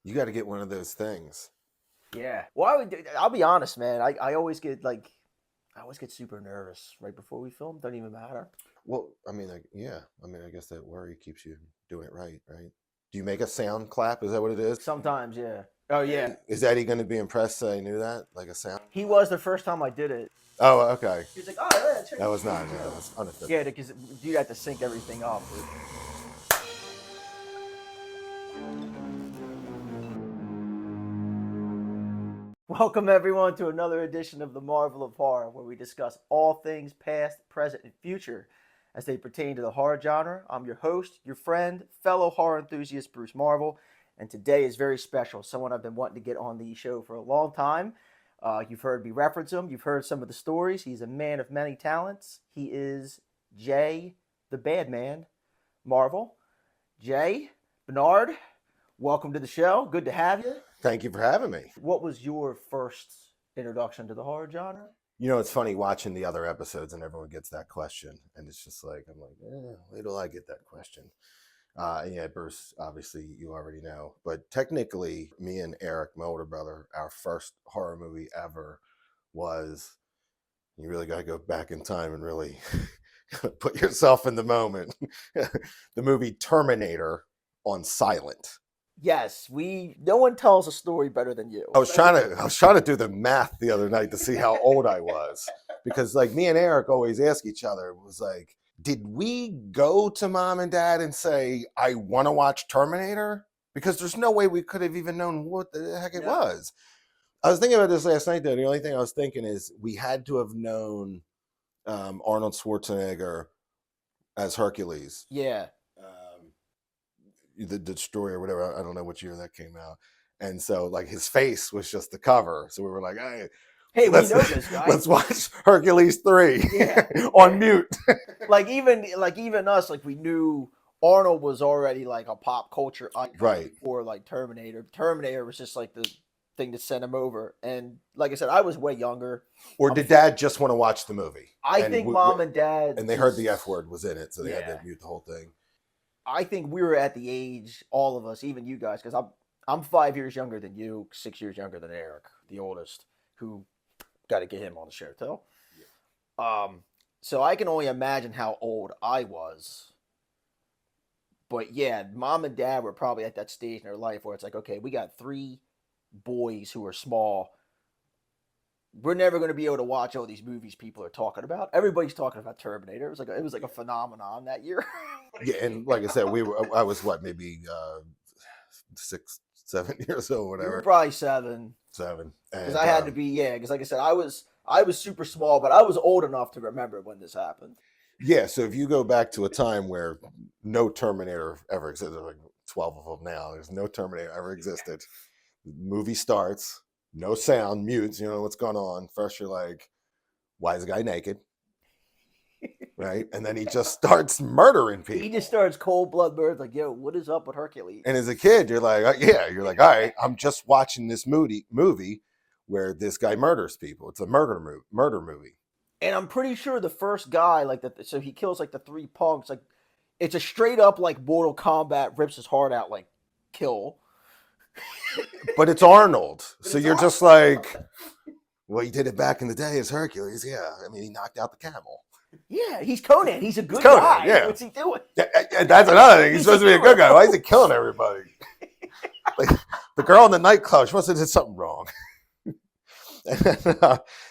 You got to get one of those things. Yeah. Well, I'll be honest, man. I always get I always get super nervous right before we film. Doesn't even matter. Well, I mean, yeah. I mean, I guess that worry keeps you doing it right, right? Do you make a sound clap? Is that what it is? Sometimes, yeah. Oh yeah. Is Eddie going to be impressed that I knew that? Like a sound? He was the first time I did it. Oh, okay. He was like, "Oh, yeah, check That this was not. out." Yeah, that was unofficial. Yeah, because you have to sync everything up. Welcome everyone to another edition of the Marvel of Horror, where we discuss all things past, present, and future as they pertain to the horror genre. I'm your host, your friend, fellow horror enthusiast Bruce Marvel, and today is very special. Someone I've been wanting to get on the show for a long time. You've heard me reference him. You've heard some of the stories. He's a man of many talents. He is Jay, the Bad Man, Marvel. Jay, Bernard, welcome to the show. Good to have you. Thank you for having me. What was your first introduction to the horror genre? You know, it's funny watching the other episodes and everyone gets that question. And it's just like, I'm like, wait till I get that question. And yeah, Bruce, obviously you already know. But technically, me and Eric, my older brother, our first horror movie ever was, you really got to go back in time and really put yourself in the moment. The movie Terminator on silent. Yes, no one tells a story better than you. I was trying to do the math the other night to see how old I was, because like me and Eric always ask each other, it was like, did we go to mom and dad and say, I want to watch Terminator? Because there's no way we could have even known what the heck it was. I was thinking about this last night though. The only thing I was thinking is we had to have known Arnold Schwarzenegger as Hercules. Yeah. The Destroyer, whatever. I don't know which year that came out. And so like his face was just the cover. So we were like, hey, we know this guy. Let's watch Hercules 3 Yeah. on mute. like even us, like we knew Arnold was already like a pop culture icon Right. before like Terminator. Terminator was just like the thing to send him over. And like I said, I was way younger. Or did dad just want to watch the movie? I think mom and dad. And they heard the F word was in it, so they had to mute the whole thing. I think we were at the age, all of us, even you guys, because I'm 5 years younger than you, 6 years younger than Eric, the oldest, who got to get him on the show too. Yeah. So I can only imagine how old I was. But yeah, mom and dad were probably at that stage in their life where it's like, okay, we got 3 boys who are small. We're never going to be able to watch all these movies people are talking about. Everybody's talking about Terminator. It was like a phenomenon that year. Yeah, and like I said, I was what, maybe 6, 7 years old, whatever. You were probably 7. 7. Because I had to be, because like I said, I was super small, but I was old enough to remember when this happened. Yeah, so if you go back to a time where no Terminator ever existed, like 12 of them now, there's no Terminator ever existed. The movie starts, no sound, mutes, you know what's going on. First you're like, why is the guy naked? Right? And then he just starts murdering people. He just starts cold blood murder, like, yo, what is up with Hercules? And as a kid, you're like, you're like, all right, I'm just watching this movie where this guy murders people. It's a murder movie. And I'm pretty sure the first guy, like that, so he kills like the 3 punks, like it's a straight up like Mortal Kombat, rips his heart out, like kill. But it's Arnold, so you're just like, well, he did it back in the day as Hercules. Yeah, I mean, he knocked out the camel. Yeah, he's Conan. He's a good guy. Yeah. What's he doing? Yeah, that's another thing. He's supposed to be a good guy. Why is he killing everybody? Like the girl in the nightclub, she must have did something wrong.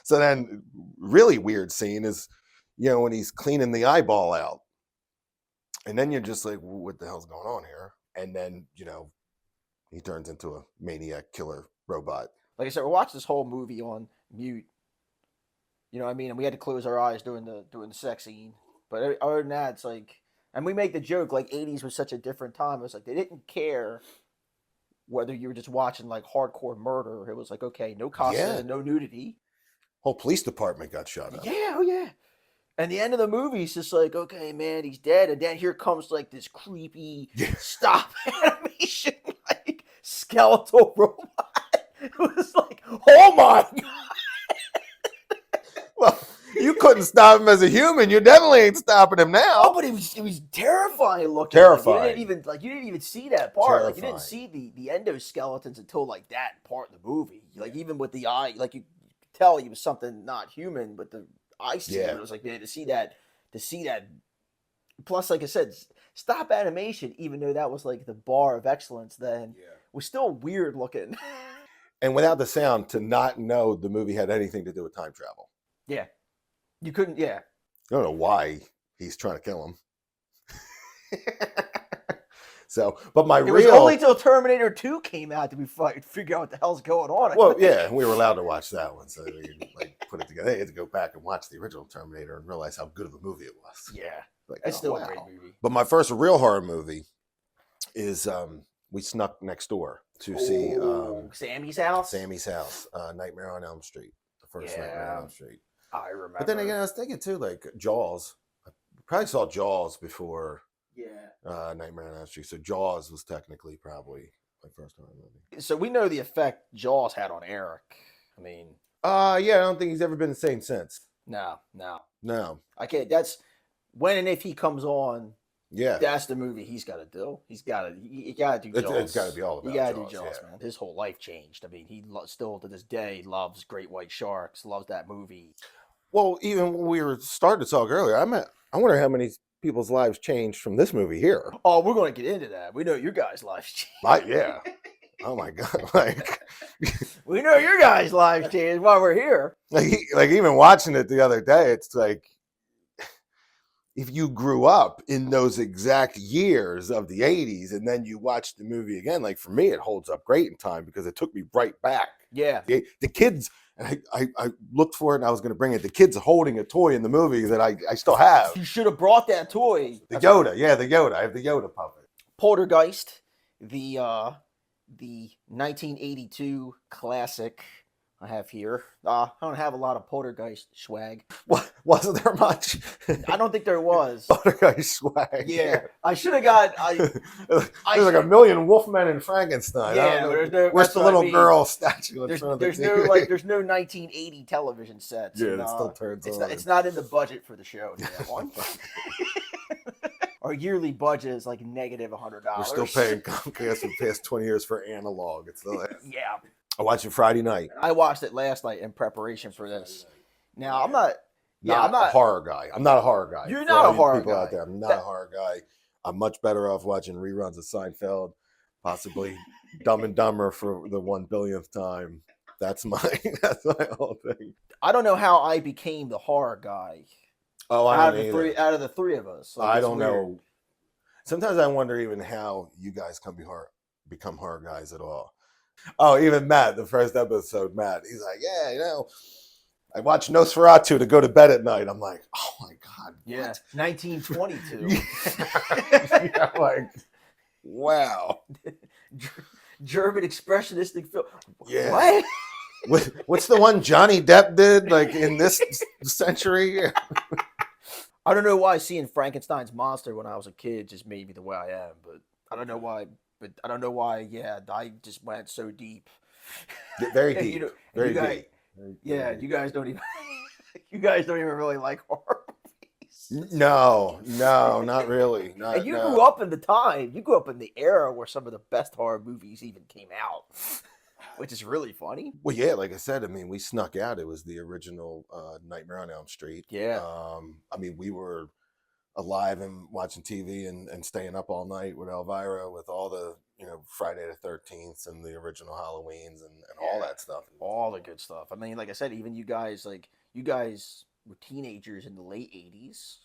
So then, really weird scene is, when he's cleaning the eyeball out, and then you're just like, what the hell's going on here? And then, he turns into a maniac killer robot. Like I said, we watched this whole movie on mute. You know what I mean? And we had to close our eyes during the sex scene. But other than that, it's like, and we make the joke, like 80s was such a different time. It was like, they didn't care whether you were just watching like hardcore murder. It was like, okay, no costume, no nudity. Whole police department got shot up. Yeah, oh yeah. And the end of the movie is just like, okay, man, he's dead. And then here comes like this creepy stop animation, like skeletal robot. It was like, oh my God. Well, You couldn't stop him as a human. You definitely ain't stopping him now. Oh, but it was terrifying looking. Terrifying. Like, you didn't even see that part. Like, you didn't Terrifying. see the endoskeletons until like that part of the movie. Like, even with the eye, like you could tell he was something not human, but the eye scene, Yeah. it was like, man, to see that. Plus, like I said, stop animation, even though that was like the bar of excellence, then was still weird looking. And without the sound, to not know the movie had anything to do with time travel. Yeah, you couldn't. Yeah, I don't know why he's trying to kill him. So, but my it real was only till Terminator 2 came out that we figure out what the hell's going on. well, yeah, we were allowed to watch that one, so we like put it together. They had to go back and watch the original Terminator and realize how good of a movie it was. Yeah, Like, it's still wow. a great movie. But my first real horror movie is we snuck next door to see Sammy's house. Sammy's house, Nightmare on Elm Street, the first Nightmare on Elm Street. I remember. But then again, I was thinking too, like Jaws. I probably saw Jaws before Nightmare on Elm Street. So Jaws was technically probably my first horror movie. So we know the effect Jaws had on Eric. I mean, yeah, I don't think he's ever been the same since. no. I can't. That's when and if he comes on. Yeah, that's the movie he's got to do. He's got to. You got to do Jaws. It's got to be all about. You got to Jaws, do Jaws, man. His whole life changed. I mean, he still to this day loves Great White Sharks. Loves that movie. Well, even when we were starting to talk earlier, I wonder how many people's lives changed from this movie here. Oh, we're going to get into that. We know your guys' lives changed. Yeah. Oh my god! Like, we know your guys' lives changed while we're here. Like even watching it the other day, it's like if you grew up in those exact years of the 80s and then you watch the movie again, like for me, it holds up great in time because it took me right back. Yeah. The kids, and I looked for it and I was going to bring it. The kids holding a toy in the movie that I still have. You should have brought that toy. The Yoda. Yeah, the Yoda. I have the Yoda puppet. Poltergeist, the 1982 classic. I have here. I don't have a lot of Poltergeist swag. What wasn't there much? I don't think there was. Poltergeist swag. Yeah, I should have got. There's like a million Wolfmen and Frankenstein. Yeah, where's the little girl statue in front of the TV? There's no 1980 television sets. Yeah, it still turns on. It's not in the budget for the show. That one. Our yearly budget is like negative $100. We're still paying Comcast for the past 20 years for analog. It's the last. Yeah. I watched it Friday night. I watched it last night in preparation for this. Now I'm not. I'm not a horror guy. I'm not a horror guy. You're not a horror people guy. Out there. I'm not a horror guy. I'm much better off watching reruns of Seinfeld, possibly Dumb and Dumber for the 1 billionth time. That's my whole thing. I don't know how I became the horror guy. Oh, out of the three of us. Like, I don't know. Sometimes I wonder even how you guys become horror guys at all. Oh, even Matt, the first episode, Matt, he's like, yeah, I watch Nosferatu to go to bed at night. I'm like, oh my God. Yeah. What? 1922. Yeah, like, wow. German expressionistic film. Yeah. What? What's the one Johnny Depp did like in this century? I don't know why seeing Frankenstein's monster when I was a kid just made me the way I am, but I don't know why. Yeah, I just went so deep. Very deep. Very deep. Yeah, you guys don't even. You guys don't even really like horror movies. No, not really. And you grew up in the time. You grew up in the era where some of the best horror movies even came out, which is really funny. Well, yeah, like I said, I mean, we snuck out. It was the original Nightmare on Elm Street. Yeah. I mean, we were alive and watching TV and staying up all night with Elvira with all the Friday the 13th and the original Halloweens and all that stuff. All the good stuff. I mean, like I said, even you guys were teenagers in the late 80s,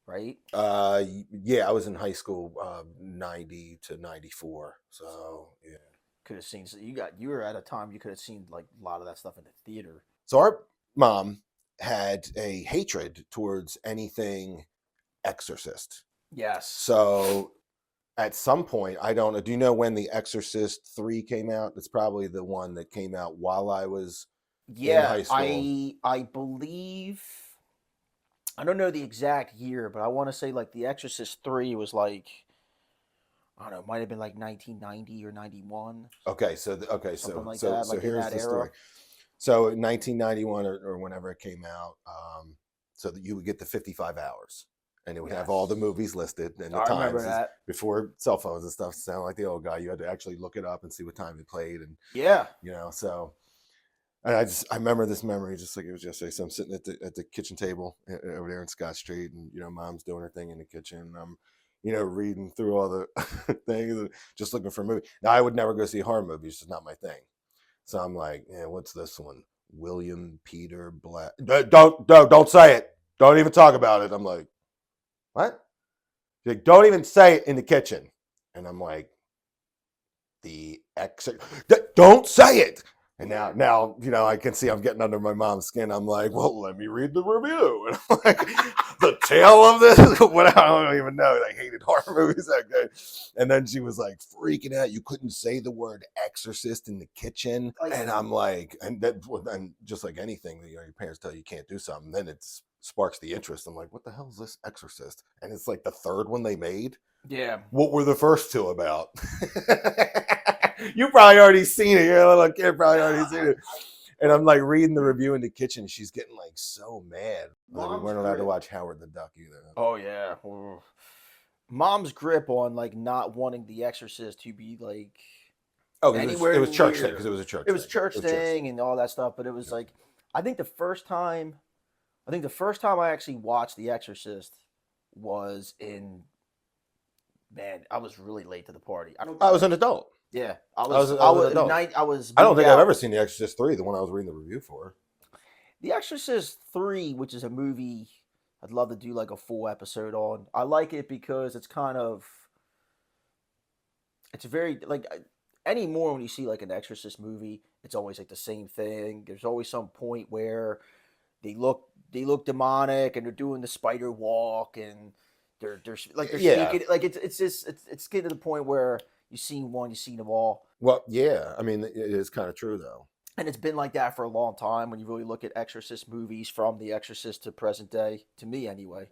right? Yeah, I was in high school 90 to 94. So yeah. Could have seen, so you were at a time you could have seen like a lot of that stuff in the theater. So our mom had a hatred towards anything Exorcist. Yes. So at some point, I don't know. Do you know when The Exorcist 3 came out? It's probably the one that came out while I was in high school. I believe, I don't know the exact year, but I want to say like The Exorcist 3 was like, I don't know, it might have been like 1990 or 91. Okay, so like here's the story. So in 1991 or whenever it came out, so that you would get the 55 hours. And it would have Yes. all the movies listed and the I remember times. that. Before cell phones and stuff sound like the old guy. You had to actually look it up and see what time it played. And, Yeah. so. And I remember this memory just like it was yesterday. So I'm sitting at the kitchen table over there in Scott Street, and mom's doing her thing in the kitchen. And I'm, reading through all the things, and just looking for a movie. Now I would never go see horror movies; it's just not my thing. So I'm like, what's this one? William Peter Black. Don't say it. Don't even talk about it. I'm like, what? She's like, don't even say it in the kitchen. And I'm like, the exit. Don't say it. And now, I can see I'm getting under my mom's skin. I'm like, well, let me read the review. And I'm like, the tale of this? What? I don't even know. I hated horror movies that good. And then she was like freaking out. You couldn't say the word exorcist in the kitchen. And I'm like, and just like anything, your parents tell you can't do something, then it sparks the interest. I'm like, what the hell is this Exorcist? And it's like the third one they made. Yeah. What were the first two about? You probably already seen it. You're a little kid, probably already seen it. And I'm like reading the review in the kitchen. She's getting like so mad. Like, we weren't allowed to watch Howard the Duck either. Oh yeah. Mom's grip on like not wanting The Exorcist to be like anywhere. It was church thing because it was a church. It was church thing and all that stuff. But it was like, I think the first time I actually watched The Exorcist was in. Man, I was really late to the party. I was an adult. Yeah, I an was. adult. I don't think I've ever seen The Exorcist 3, the one I was reading the review for. The Exorcist 3, which is a movie I'd love to do like a full episode on. I like it because it's very like anymore when you see like an Exorcist movie, it's always like the same thing. There's always some point where they look demonic and they're doing the spider walk and they're sneaking, like it's getting to the point where you've seen one, you've seen them all. Well, yeah, I mean it is kind of true though. And it's been like that for a long time when you really look at Exorcist movies from The Exorcist to present day, to me anyway.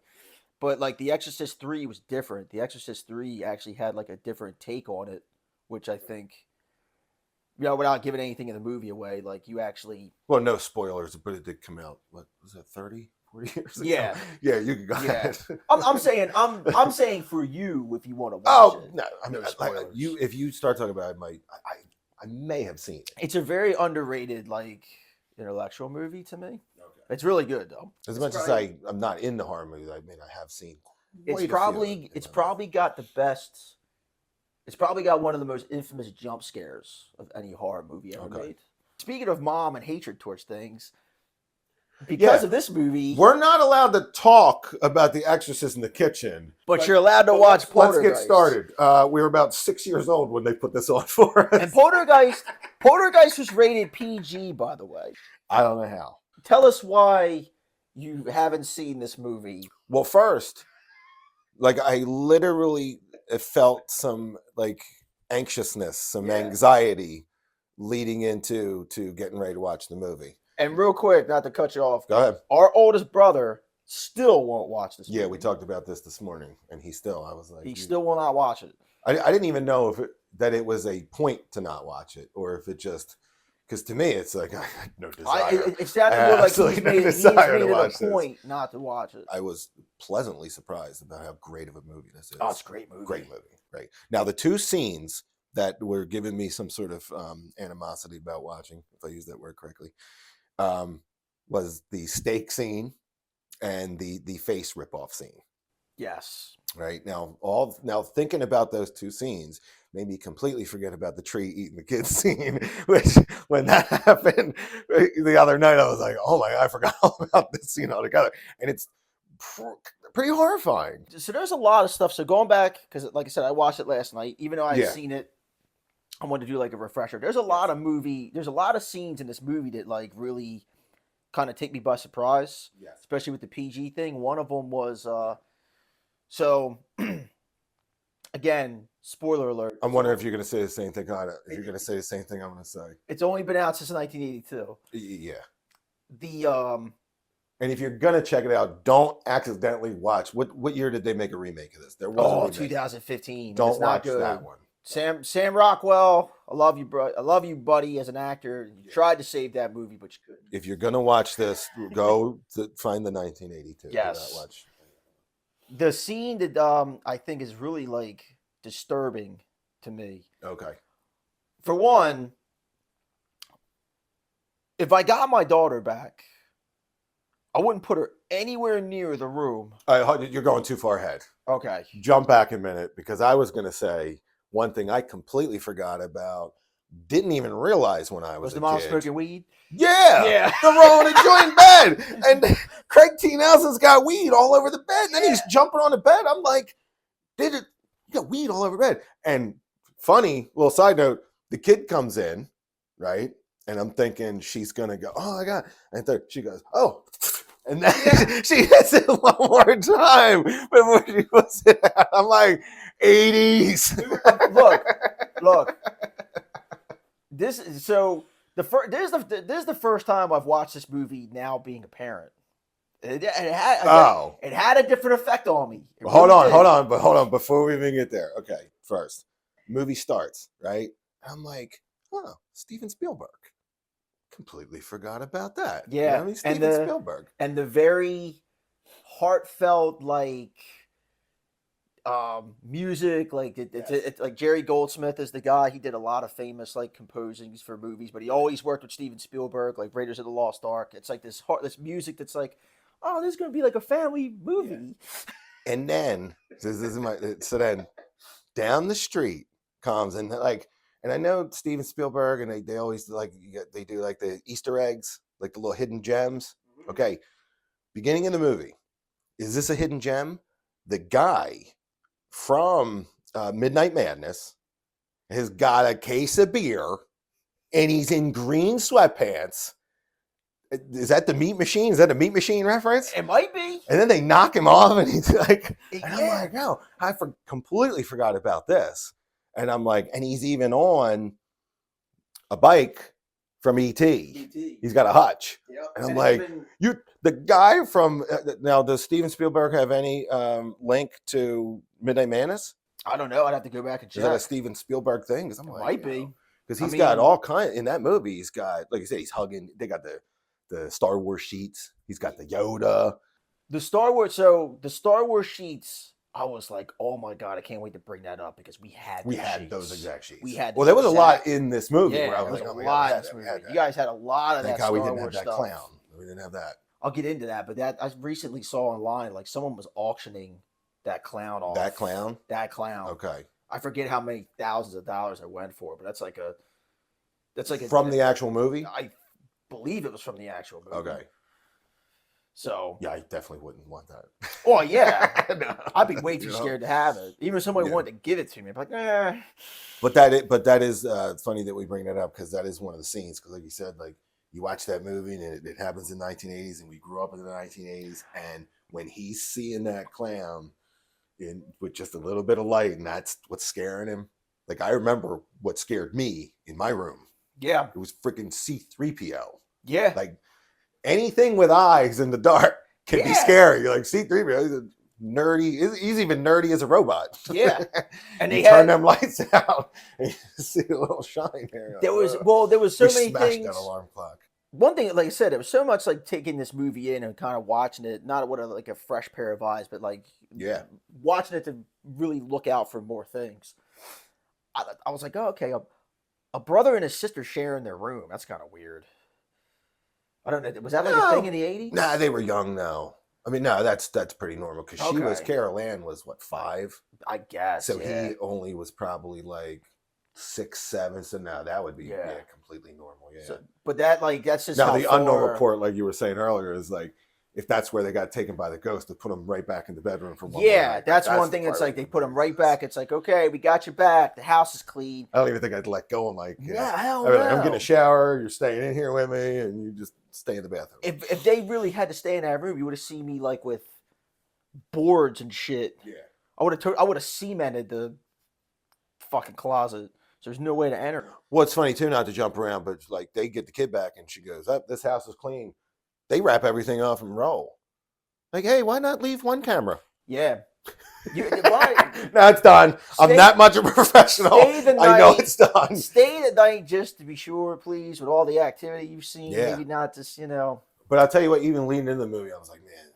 But like The Exorcist 3 was different. The Exorcist 3 actually had like a different take on it, which I think, without giving anything in the movie away, like you actually. Well, no spoilers, but it did come out. What was it, 30, 40 years ago? Yeah, yeah, you can go ahead. I'm saying for you if you want to watch it. No, I mean, if you start talking about it, I may have seen it. It's a very underrated like intellectual movie to me. Okay. It's really good though. As much as I'm not into horror movies, I mean I have seen. It's probably got the best. It's probably got one of the most infamous jump scares of any horror movie ever made. Speaking of mom and hatred towards things, because of this movie, we're not allowed to talk about The Exorcist in the kitchen. But you're allowed to watch Poltergeist. Let's get started. We were about 6 years old when they put this on for us. And Poltergeist was rated PG, by the way. I don't know how. Tell us why you haven't seen this movie. Well, first, like I literally felt some like anxiousness, some anxiety leading into getting ready to watch the movie. And real quick, not to cut you off. Go ahead. Our oldest brother still won't watch this movie. Yeah, we talked about this morning, and I was like... He still will not watch it. I didn't even know that it was a point to not watch it, or if it just... Because to me, it's like, I had no desire. It sounded more like he's made it a point not to watch it. I was pleasantly surprised about how great of a movie this is. Oh, it's a great movie. Great movie, right. Now, the two scenes that were giving me some sort of animosity about watching, if I use that word correctly, was the steak scene and the face ripoff scene. Yes. Right now thinking about those two scenes made me completely forget about the tree eating the kids scene, which when that happened the other night, I was like, oh my God, I forgot all about this scene altogether. And it's pretty horrifying. So there's a lot of stuff. So going back, because like I said, I watched it last night, even though I had seen it, I wanted to do like a refresher. There's a lot of scenes in this movie that like really kind of take me by surprise, especially with the PG thing. One of them was, so again, spoiler alert. I'm wondering if you're going to say the same thing. If you're going to say the same thing I'm going to say. It's only been out since 1982. Yeah. And if you're going to check it out, don't accidentally watch. What year did they make a remake of this? There was 2015. Don't watch that one. Sam Rockwell, I love you, bro. I love you, buddy, as an actor. You tried to save that movie, but you couldn't. if you're gonna watch this, go to find the 1982. Do not Yes. watch. The scene that I think is really like disturbing to me. Okay. For one, if I got my daughter back, I wouldn't put her anywhere near the room. You're going too far ahead. Okay. Jump back a minute because I was going to say one thing I completely forgot about. Didn't even realize when I was the a mom kid. smoking weed? Yeah. Yeah. They're rolling a joint bed. And Craig T. Nelson's got weed all over the bed. And then he's jumping on the bed. I'm like, you got weed all over bed. And funny little side note, the kid comes in, right? And I'm thinking she's going to go, oh, I got, and she goes, oh. And then she hits it one more time before she puts it out. I'm like, 80s. Look. This is so this is the first time I've watched this movie now being a parent. It had a different effect on me. Hold on. Before we even get there, okay. First, movie starts, right? I'm like, oh, Steven Spielberg. Completely forgot about that. Yeah, you know, I mean, Steven Spielberg, and the very heartfelt music, like it's like Jerry Goldsmith is the guy. He did a lot of famous like composings for movies, but he always worked with Steven Spielberg, like Raiders of the Lost Ark. It's like this music that's like, oh, this is gonna be like a family movie. Yeah. And then so then down the street comes and like. And I know Steven Spielberg, and they always they do like the Easter eggs, like the little hidden gems. Okay, beginning of the movie, is this a hidden gem? The guy from Midnight Madness has got a case of beer, and he's in green sweatpants. Is that the Meat Machine? Is that a Meat Machine reference? It might be. And then they knock him off, and he's like, and I'm like, no, I completely forgot about this. And I'm like, and he's even on a bike from E.T. He's got a hutch. Yep. And I'm like, the guy from, now, does Steven Spielberg have any link to Midnight Madness? I don't know. I'd have to go back and check. Is that a Steven Spielberg thing? Because I'm like, might be. Because he's got all kinds, in that movie, he's got, like I said, he's hugging, they got the Star Wars sheets. He's got the Yoda. The Star Wars sheets, I was like, oh my God, I can't wait to bring that up because we had those exact sheets. Well, there was a lot in this movie. Yeah, where I was there like, was a lot in this movie. You guys had a lot of that Star Wars stuff. Thank God we didn't have that clown. We didn't have that. I'll get into that, but that I recently saw online, like someone was auctioning that clown off. That clown? That clown. Okay. I forget how many thousands of dollars it went for, but that's like a from the actual movie? I believe it was from the actual movie. Okay. So yeah, I definitely wouldn't want that. Oh yeah, no. I'd be way too scared to have it. Even if somebody wanted to give it to me, I'd be like, eh. But that is funny that we bring that up because that is one of the scenes. Because like you said, like you watch that movie and it happens in the 1980s, and we grew up in the 1980s. And when he's seeing that clown with just a little bit of light, and that's what's scaring him. Like I remember what scared me in my room. Yeah, it was freaking C-3PO. Yeah, like. Anything with eyes in the dark can be scary. You're like, C-3PO, he's a nerdy. He's even nerdy as a robot. Yeah. And they turn them lights out and you see a little shine there. There was so many things. That alarm clock. One thing, like I said, it was so much like taking this movie in and kind of watching it, not with like a fresh pair of eyes, but like watching it to really look out for more things. I was like, oh, okay, a brother and a sister sharing their room. That's kind of weird. I don't know. Was that like a thing in the 80s? Nah, they were young now. I mean, no, that's pretty normal because Carol Ann was what, 5? I guess. So he only was probably like 6, 7. So now that would be completely normal. Yeah. So, but that's just now the unknown report, like you were saying earlier, is like if that's where they got taken by the ghost, to put them right back in the bedroom for 1 more night. That's one thing. It's like they put them right back. It's like, okay, we got you back. The house is clean. I don't even think I'd let go. I'm like, hell no. I'm getting a shower. You're staying in here with me, and you just stay in the bathroom. If they really had to stay in that room, you would have seen me like with boards and shit. Yeah, I would have cemented the fucking closet. So there's no way to enter. Well, it's funny too, not to jump around, but like they get the kid back, and she goes, "Up, this house is clean." They wrap everything off and roll. Like, hey, why not leave one camera? Yeah. Right. No, it's done. I'm that much a professional. Stay the night. I know it's done. Stay the night just to be sure, please, with all the activity you've seen. Yeah. Maybe not just, you know. But I'll tell you what, even leading into the movie, I was like, man,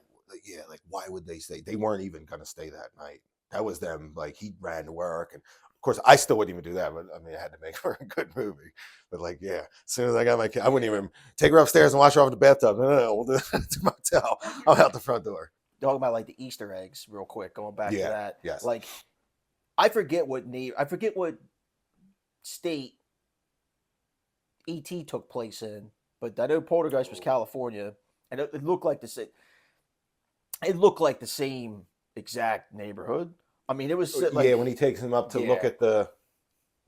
yeah, like, why would they stay? They weren't even going to stay that night. That was them. Like, he ran to work. And of course, I still wouldn't even do that. But I mean, I had to make her a good movie. But like, yeah, as soon as I got my kid, I wouldn't even take her upstairs and wash her off in the bathtub. No, we'll do that to motel. I'm out the front door. Talking about like the Easter eggs, real quick, going back to that. Yes. Like, I forget what state ET took place in, but I know Poltergeist was California, and it looked like the same. It looked like the same exact neighborhood. I mean, it was like, yeah, when he takes him up to look at the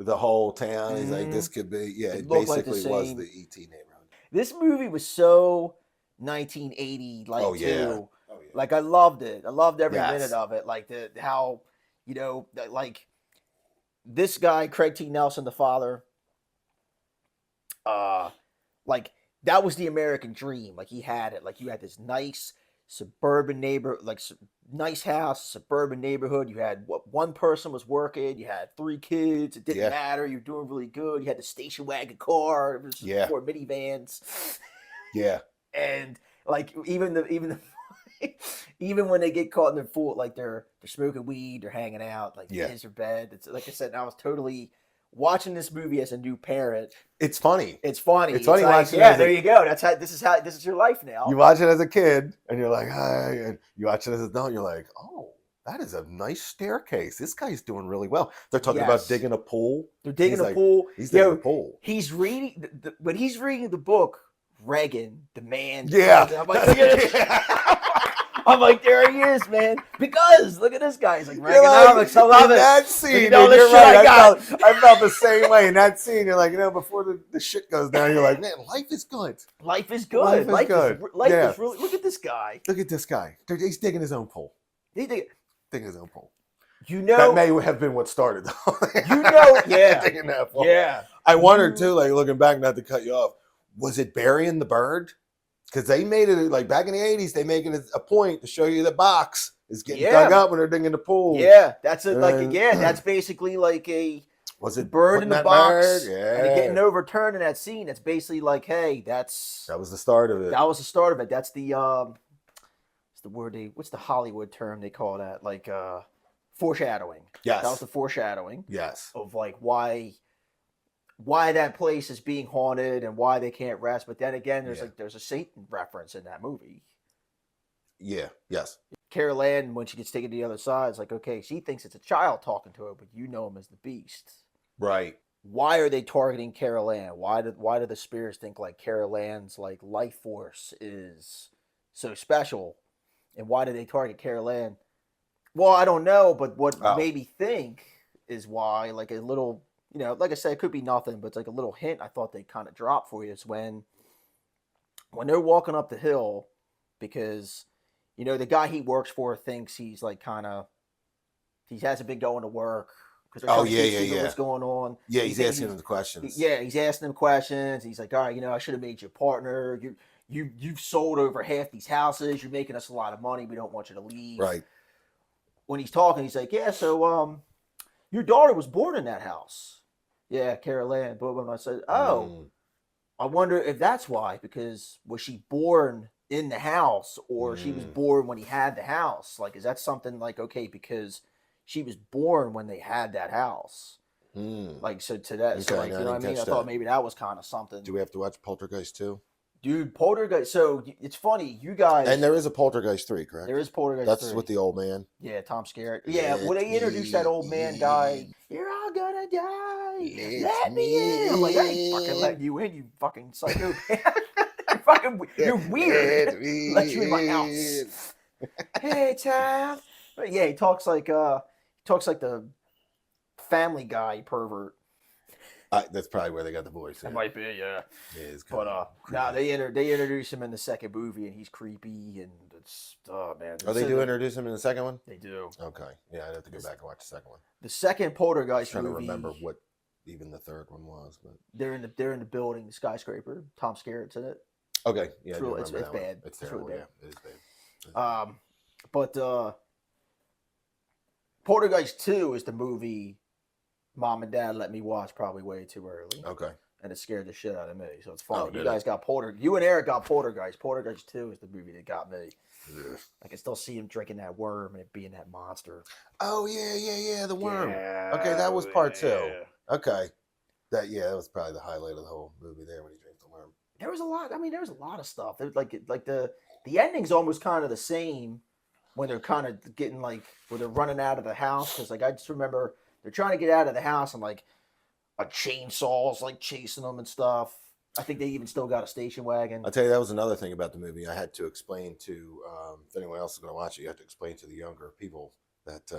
whole town, he's like, "This could be." Yeah, it basically was the ET neighborhood. This movie was so 1980, like, oh, yeah. too. Oh, yeah. Like, I loved it. I loved every minute of it. Like how, you know, like this guy, Craig T. Nelson, the father. Like, that was the American dream. Like, he had it. Like, you had this nice suburban nice house, suburban neighborhood. You had one person was working. You had 3 kids. It didn't matter. You're doing really good. You had the station wagon car. It was before minivans. Yeah. And like even when they get caught in their fault, like they're smoking weed, they're hanging out, like in their bed. It's like I said, I was totally watching this movie as a new parent. It's funny. It's funny. It's funny like, watching. Yeah, there you go. This is your life now. You watch it as a kid, and you're like, hi, and you watch it as an adult, and you're like, oh, that is a nice staircase. This guy's doing really well. They're talking about digging a pool. They're digging a pool. He's digging a pool. He's reading when he's reading the book. Reagan, the man. Yeah. I'm like, look at this. I'm like, there he is, man. Because look at this guy. He's like, Reaganomics. I love it. That scene, you know, you're right. I felt the same way in that scene. You're like, before the shit goes down, you're like, man, life is good. Life is good. Life is really. Look at this guy. Look at this guy. He's digging his own pool. Digging his own pool. You know, that may have been what started. You know, digging that pool. Yeah. I wondered too, like looking back, not to cut you off. Was it burying the bird? Because they made it like back in the 80s, they make it a point to show you the box is getting dug up when they're digging the pool. Yeah, that's it. Like again, that's basically like a bird in the box, and it getting overturned in that scene. That's basically like, hey, that was the start of it. That was the start of it. That's the what's the word what's the Hollywood term they call that? Like foreshadowing. Yes, that was the foreshadowing. Yes, of like why that place is being haunted and why they can't rest. But then again, there's a Satan reference in that movie. Yeah. Yes. Carol Ann, when she gets taken to the other side, is like, okay, she thinks it's a child talking to her, but you know him as the beast. Right. Why are they targeting Carol Ann? Why do the spirits think like Carol Ann's like life force is so special? And why do they target Carol Ann? Well, I don't know, but what made me think is why, like a little, like I said, it could be nothing, but it's like a little hint I thought they kind of dropped for you is when they're walking up the hill, because, the guy he works for thinks he's like he hasn't been going to work. What's going on? Yeah, he's asking him the questions. Yeah, he's asking him questions. He's like, all right, I should have made you a partner. You've sold over half these houses. You're making us a lot of money. We don't want you to leave. Right. When he's talking, he's like, yeah, so your daughter was born in that house. Yeah, Carol Ann. But when I said, I wonder if that's why, because was she born in the house, or she was born when he had the house? Like, is that something like, okay, because she was born when they had that house? Like, so to that, so like, you know what I mean? I thought maybe that was kind of something. Do we have to watch Poltergeist 2? Dude, Poltergeist. So it's funny, you guys. And there is a Poltergeist 3, correct? There is Poltergeist 3. That's with the old man. Yeah, Tom Skerritt. Yeah, when they introduced that old man guy, you're all gonna die. Let me in. I'm like, I ain't fucking letting you in, you fucking psychopath. You're weird. Let you in my house. Hey, Tom. But yeah, he talks like the Family Guy pervert. That's probably where they got the voice. It might be, yeah. It's but they introduce him in the second movie, and he's creepy, and it's man. Oh, they do introduce him in the second one? They do. Okay, yeah, I'd have to go back and watch the second one. The second Poltergeist movie. I'm trying to remember what even the third one was, but they're in the building, the skyscraper. Tom Skerritt's in it. Okay, yeah, it's bad. It's terrible. Really bad. Yeah, it is bad. But Poltergeist 2 is the movie Mom and Dad let me watch probably way too early. Okay. And it scared the shit out of me. So it's funny. Oh, You guys got you and Eric got Poltergeist. Poltergeist 2 is the movie that got me. Ugh. I can still see him drinking that worm and it being that monster. Oh yeah, the worm. Yeah, Okay, that was part 2. yeah. Okay. That was probably the highlight of the whole movie there when he drinks the worm. There was a lot. I mean, there was a lot of stuff. There was like the ending's almost kind of the same when they're kind of getting like where they're running out of the house, because like I just remember they're trying to get out of the house and like a chainsaw's like chasing them and stuff. I think they even still got a station wagon. I'll tell you, that was another thing about the movie. I had to explain to, if anyone else is going to watch it, you have to explain to the younger people that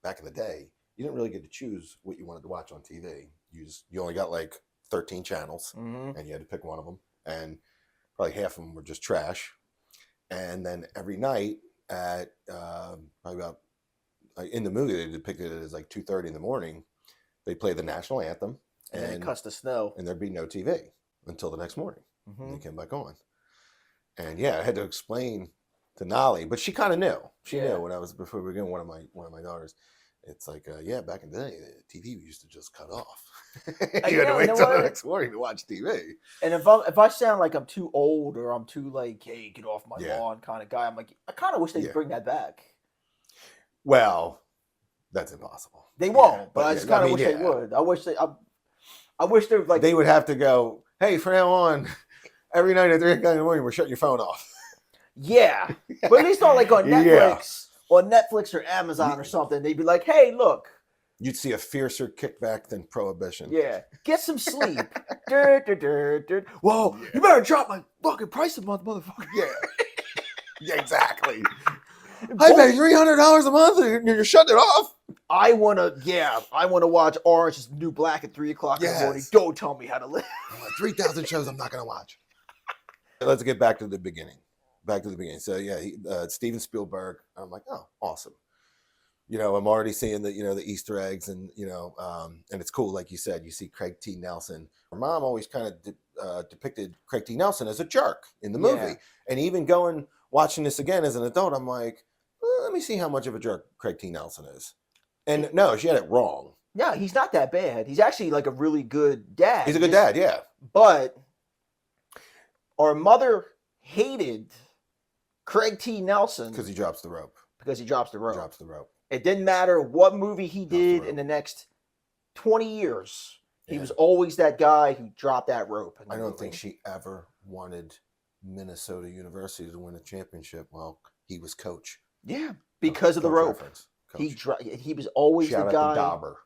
back in the day, you didn't really get to choose what you wanted to watch on TV. You only got like 13 channels, and you had to pick one of them. And probably half of them were just trash. And then every night at probably about, in the movie, they depicted it as like 2:30 in the morning. They play the national anthem. And then it cuts to snow. And there'd be no TV until the next morning. And they came back on. And yeah, I had to explain to Nolly, but she kind of knew. She knew when I was, before we were getting one of my daughters. It's like, back in the day, the TV used to just cut off. You had to wait till the next morning to watch TV. And if I sound like I'm too old or I'm too like, hey, get off my lawn kind of guy, I'm like, I kind of wish they'd bring that back. Well, that's impossible. They won't, but I just kind of wish they would. I wish they're like, they would have to go, hey, from now on, every night at 3 o'clock in the morning, we're shutting your phone off. Yeah, but at least not like on Netflix or Netflix or Amazon or something. They'd be like, hey, look. You'd see a fiercer kickback than Prohibition. Yeah, get some sleep. Whoa, you better drop my fucking price a month, motherfucker. Yeah, exactly. I pay $300 a month and you're shutting it off. I want to watch Orange is the New Black at 3 o'clock in the morning. Don't tell me how to live. 3,000 shows I'm not going to watch. Let's get back to the beginning. So yeah, Steven Spielberg. I'm like, oh, awesome. I'm already seeing the Easter eggs, and and it's cool. Like you said, you see Craig T. Nelson. Her mom always kind of depicted Craig T. Nelson as a jerk in the movie, and even watching this again as an adult, I'm like, let me see how much of a jerk Craig T. Nelson is. And no, she had it wrong. No, he's not that bad. He's actually like a really good dad. He's a good dad, yeah. But our mother hated Craig T. Nelson because he drops the rope. It didn't matter what movie he did in the next 20 years. He was always that guy who dropped that rope. I don't think she ever wanted Minnesota University to win a championship while he was coach. Yeah, because of the rope. He was always the guy. Dauber.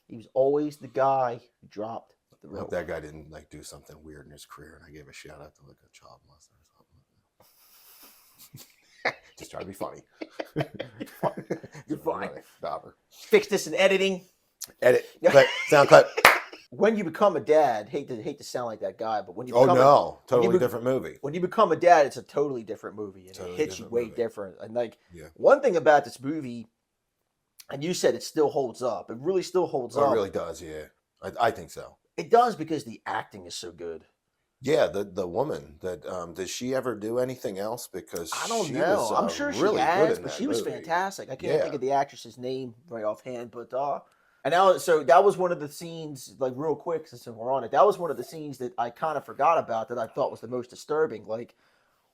He was always the guy who dropped the rope. I hope that guy didn't do something weird in his career, and I gave a shout out to a child molester or something. Just try to be funny. You're fine. Dauber. Fix this in editing. Edit. Clip. Sound clip. When you become a dad, hate to sound like that guy, but when you totally different movie. When you become a dad, it's a totally different movie, and it hits you way different. And one thing about this movie, and you said it still holds up. It really still holds up. It really does, yeah. I think so. It does because the acting is so good. Yeah, the woman that did she ever do anything else? Because I don't know. I'm sure she has, but she was fantastic. I can't think of the actress's name right offhand, but and now, so that was one of the scenes, like real quick, since we're on it, that was one of the scenes that I kind of forgot about that I thought was the most disturbing. Like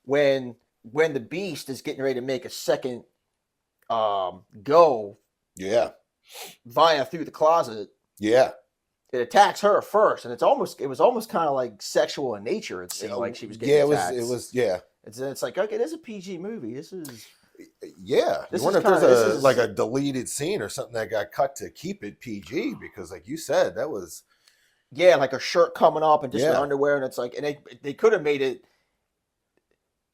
when the Beast is getting ready to make a second go via through the closet. Yeah. It attacks her first, and it was almost kind of like sexual in nature. It seemed like she was getting attacked. It was. It's like, okay, this is a PG movie. This is. Yeah, I wonder if there's like a deleted scene or something that got cut to keep it PG, because like you said, that was like a shirt coming up and just her underwear, and it's like, and they could have made it.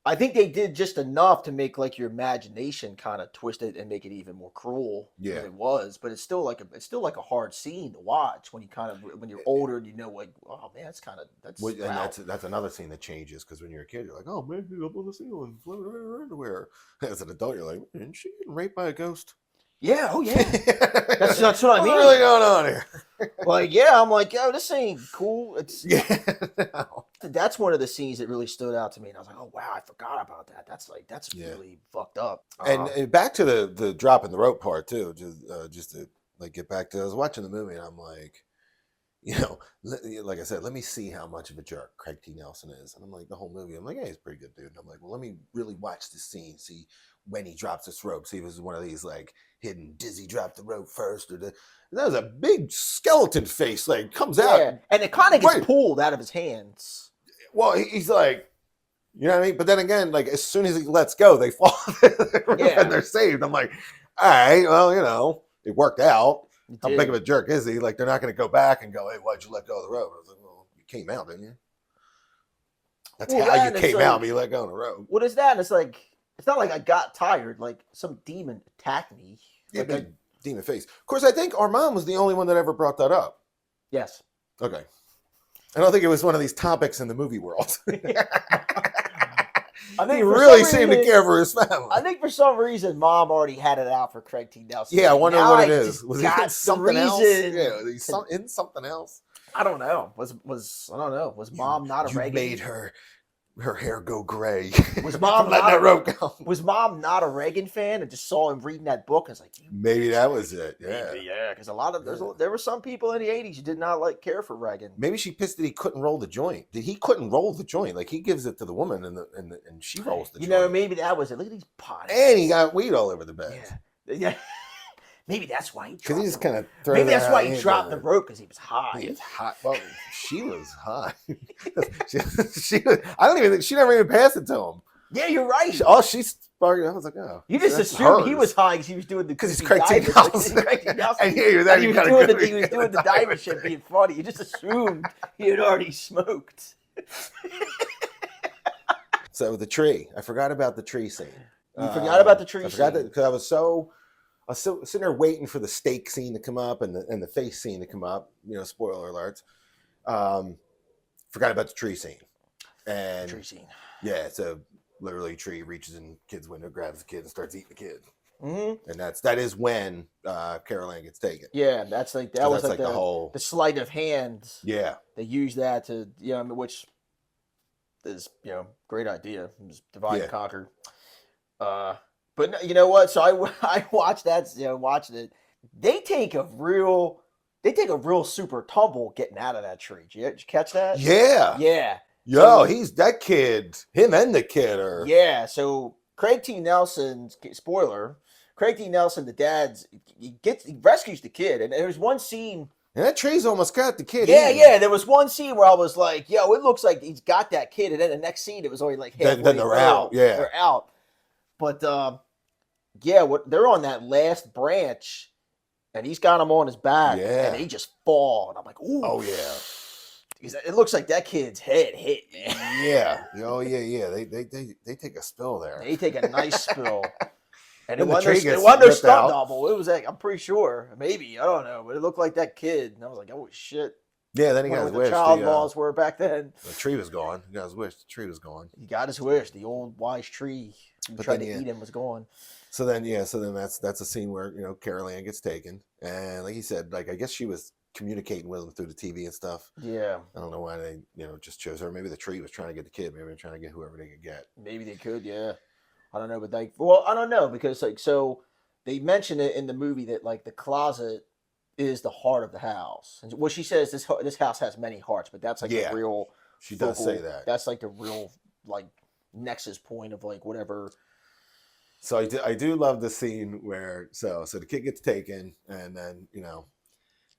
I think they did just enough to make like your imagination kind of twist it and make it even more cruel than it was. But it's still like a hard scene to watch when you're older and like, oh man, that's another scene that changes, because when you're a kid, you're like, oh man, he's up on the ceiling, floating around her underwear. As an adult, you're like, isn't she getting raped by a ghost? Yeah, oh yeah. That's what I mean. What's really going on here? Like, yeah, I'm like, yo, this ain't cool. It's Yeah. No. That's one of the scenes that really stood out to me, and I was like, oh wow, I forgot about that. That's Yeah. really fucked up. And back to the drop in the rope part too. Just to like get back to, I was watching the movie and I'm like, you know, like I said, let me see how much of a jerk Craig T. Nelson is. And I'm like, the whole movie, I'm like, yeah, he's a pretty good dude. And I'm like, well, let me really watch this scene, see when he drops this rope, see if this is one of these like hidden Dizzy drop the rope first, or and that was a big skeleton face, like comes out, and it kind of gets right. pulled out of his hands. Well, he's like, you know what I mean? But then again, like as soon as he lets go, they fall and they're saved. I'm like, all right, well, you know, it worked out. How big of a jerk is he? Like, they're not going to go back and go, hey, why'd you let go of the rope? I was like, well, you came out, didn't you? That's how you came out, but you let go of the rope. What is that? It's like, it's not like I got tired. Like, some demon attacked me. Yeah, like demon face. Of course, I think our mom was the only one that ever brought that up. Yes. Okay. I don't think it was one of these topics in the movie world. I think he really seemed to care for his family. I think for some reason, Mom already had it out for Craig T. Nelson. Yeah, I wonder what it is. Was it in something else? Yeah, in something else. I don't know. I don't know. Was Mom not a Reagan? You made her hair go gray. Was Mom letting that rope go? Was Mom not a Reagan fan and just saw him reading that book and was like, maybe that was it. Yeah, maybe, yeah. Because there were some people in the '80s who did not care for Reagan. Maybe she pissed that he couldn't roll the joint. He couldn't roll the joint. Like he gives it to the woman and she rolls the joint. You know, maybe that was it. Look at these pots. And he got weed all over the bed. Yeah. Maybe that's why he dropped. Because he just kind of maybe that's why he dropped the rope, because he was high. He was high. Well, she was high. she was, I don't even think she never even passed it to him. Yeah, you're right. She sparked. I was like, oh. You just assumed he was high because he was doing the. Because he's Craig T. Nelson. And he was doing the diver shit, being funny. You just assumed he had already smoked. So the tree. I forgot about the tree scene. You forgot about the tree scene? I forgot that because I was sitting there waiting for the steak scene to come up and the face scene to come up. You know, spoiler alerts. Forgot about the tree scene. And tree scene. Yeah, so literally, tree reaches in kid's window, grabs the kid, and starts eating the kid. Mm-hmm. And that is when Carol Ann gets taken. Yeah, that's like that. So was like the whole sleight of hand. Yeah, they use that to which is great idea. Divide and conquer. But you know what? So I watched that. Watched it. They take a real super tumble getting out of that tree. Did you catch that? Yeah. Yeah. Yo, he's that kid. Him and the kid are. Yeah. So Craig T. Nelson. Spoiler. Craig T. Nelson, the dad's, he rescues the kid, and there's one scene. And that tree's almost got the kid. Yeah. There was one scene where I was like, "Yo, it looks like he's got that kid," and then the next scene, it was only like halfway. Then they're out. Yeah, they're out. But they're on that last branch, and he's got him on his back, and they just fall, and I'm like, "Ooh, oh yeah." It looks like that kid's head hit, man. Yeah. Oh yeah. They take a spill there. They take a nice spill. And it wasn't their stunt double. It was like, I'm pretty sure. Maybe. I don't know. But it looked like that kid. And I was like, oh, shit. Yeah, then he got his wish. The child laws were back then. The tree was gone. He got his wish. The tree was gone. He got his wish. The old wise tree who tried to eat him was gone. So then that's a scene where, Carol Ann gets taken. And like he said, like, I guess she was communicating with him through the TV and stuff. Yeah. I don't know why they, just chose her. Maybe the tree was trying to get the kid. Maybe they're trying to get whoever they could get. Maybe they could, yeah. I don't know, but I don't know, because they mention it in the movie that like the closet is the heart of the house. And what she says, this house has many hearts, but that's like the real. She does say that. That's like the real like nexus point of like whatever. So I do love the scene where so the kid gets taken, and then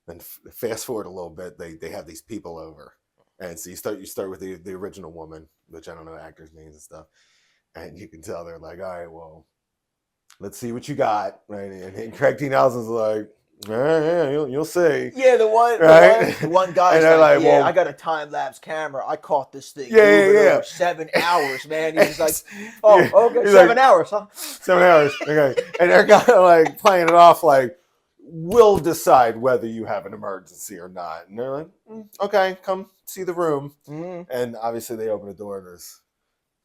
then fast forward a little bit, they have these people over, and so you start with the original woman, which I don't know actors' names and stuff, and you can tell they're like, all right, well, let's see what you got, right? And Craig T. Nelson's like, yeah, you'll see. Yeah, the one guy. And like, yeah, well, I got a time lapse camera. I caught this thing. Over 7 hours, man. He's like, okay, 7 hours, huh? 7 hours, okay. And they're kind of like playing it off like, we'll decide whether you have an emergency or not. And they're like, okay, come see the room. Mm-hmm. And obviously they open the door and there's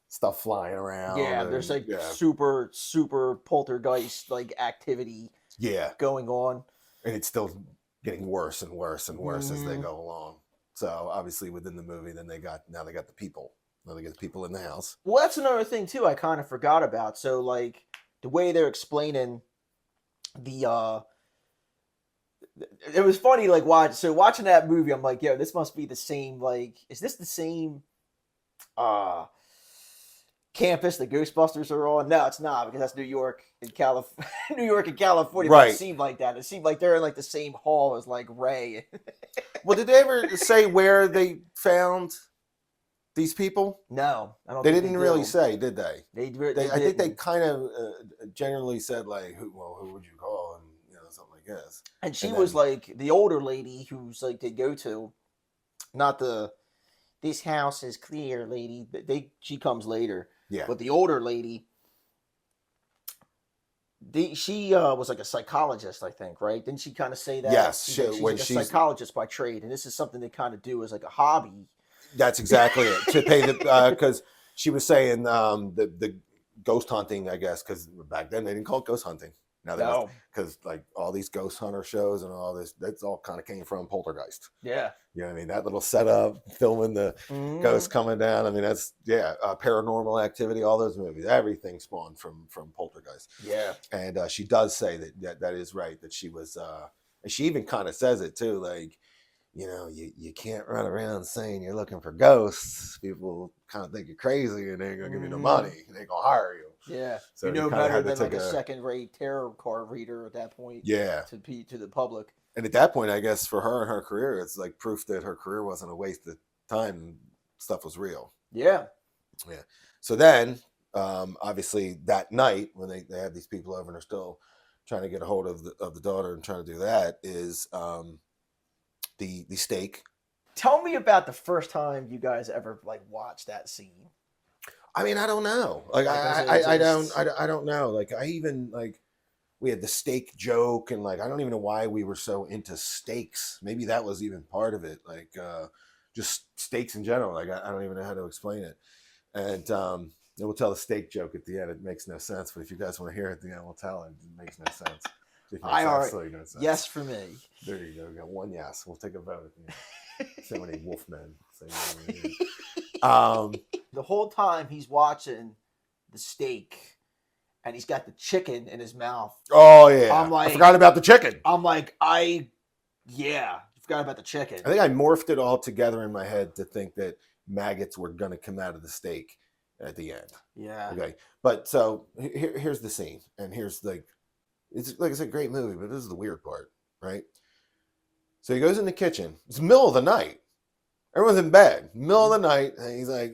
stuff flying around. Yeah, there's like super, super poltergeist like activity. Yeah. going on. And it's still getting worse and worse and worse as they Mhm. go along. So obviously within the movie, then they got the people. Now they get the people in the house. Well, that's another thing too. I kind of forgot about. So like the way they're explaining the it was funny like watching that movie. I'm like, yo, this must be the same. Like, is this the same uh campus the Ghostbusters are on? No, it's not because that's New York and California. New York and California. But Right. it seemed like that. It seemed like they're in like the same hall as like Ray. Well, did they ever say where they found these people? No, I don't. They think didn't they really do. say, did they? They I think they didn't. kind of generally said like, who would you call, and something like this. And she And was then- like the older lady who's like they go to, not the this house is clear lady. She comes later. Yeah. But the older lady, she was like a psychologist, I think, right? Didn't she kind of say that? Yes, She's when like a she's- psychologist by trade, and this is something they kind of do as like a hobby. That's exactly it. To pay the because she was saying the ghost hunting, I guess, because back then they didn't call it ghost hunting. Now they No. because like all these ghost hunter shows and all this, that's all kind of came from Poltergeist. Yeah. You know what I mean? That little setup, filming the ghosts coming down. I mean, that's Paranormal Activity, all those movies, everything spawned from Poltergeist. Yeah. And she does say that is right, that she was, and she even kind of says it too, like, you can't run around saying you're looking for ghosts. People kind of think you're crazy, and they ain't gonna give you no money. They ain't gonna hire you. Yeah. So you you know kinda better had to than like take a a- second-rate tarot card reader at that point. Yeah. To the public. And at that point, I guess for her and her career, it's like proof that her career wasn't a waste of time. Stuff was real. Yeah. Yeah. So then, obviously, that night when they have these people over and they're still trying to get a hold of the daughter and trying to do that is the steak. Tell me about the first time you guys ever like watched that scene. I mean, I don't know. Like, Like, I don't know. Like, I even like we had the steak joke, and like I don't even know why we were so into steaks. Maybe that was even part of it. Like, just steaks in general. Like, I don't even know how to explain it. And we'll tell the steak joke at the end. It makes no sense, but if you guys want to hear it at the end, we'll tell it. It makes no sense. It makes absolutely no sense. Yes for me. There you go. We got one yes. We'll take a vote at the end. So many wolfmen. The whole time he's watching the steak and he's got the chicken in his mouth. Oh yeah. I'm like- I forgot about the chicken. I'm like, you forgot about the chicken. I think I morphed it all together in my head to think that maggots were going to come out of the steak at the end. Yeah. Okay. But so here's the scene. And here's it's like I said, great movie, but this is the weird part, right? So he goes in the kitchen. It's the middle of the night. Everyone's in bed. Middle of the night. And he's like,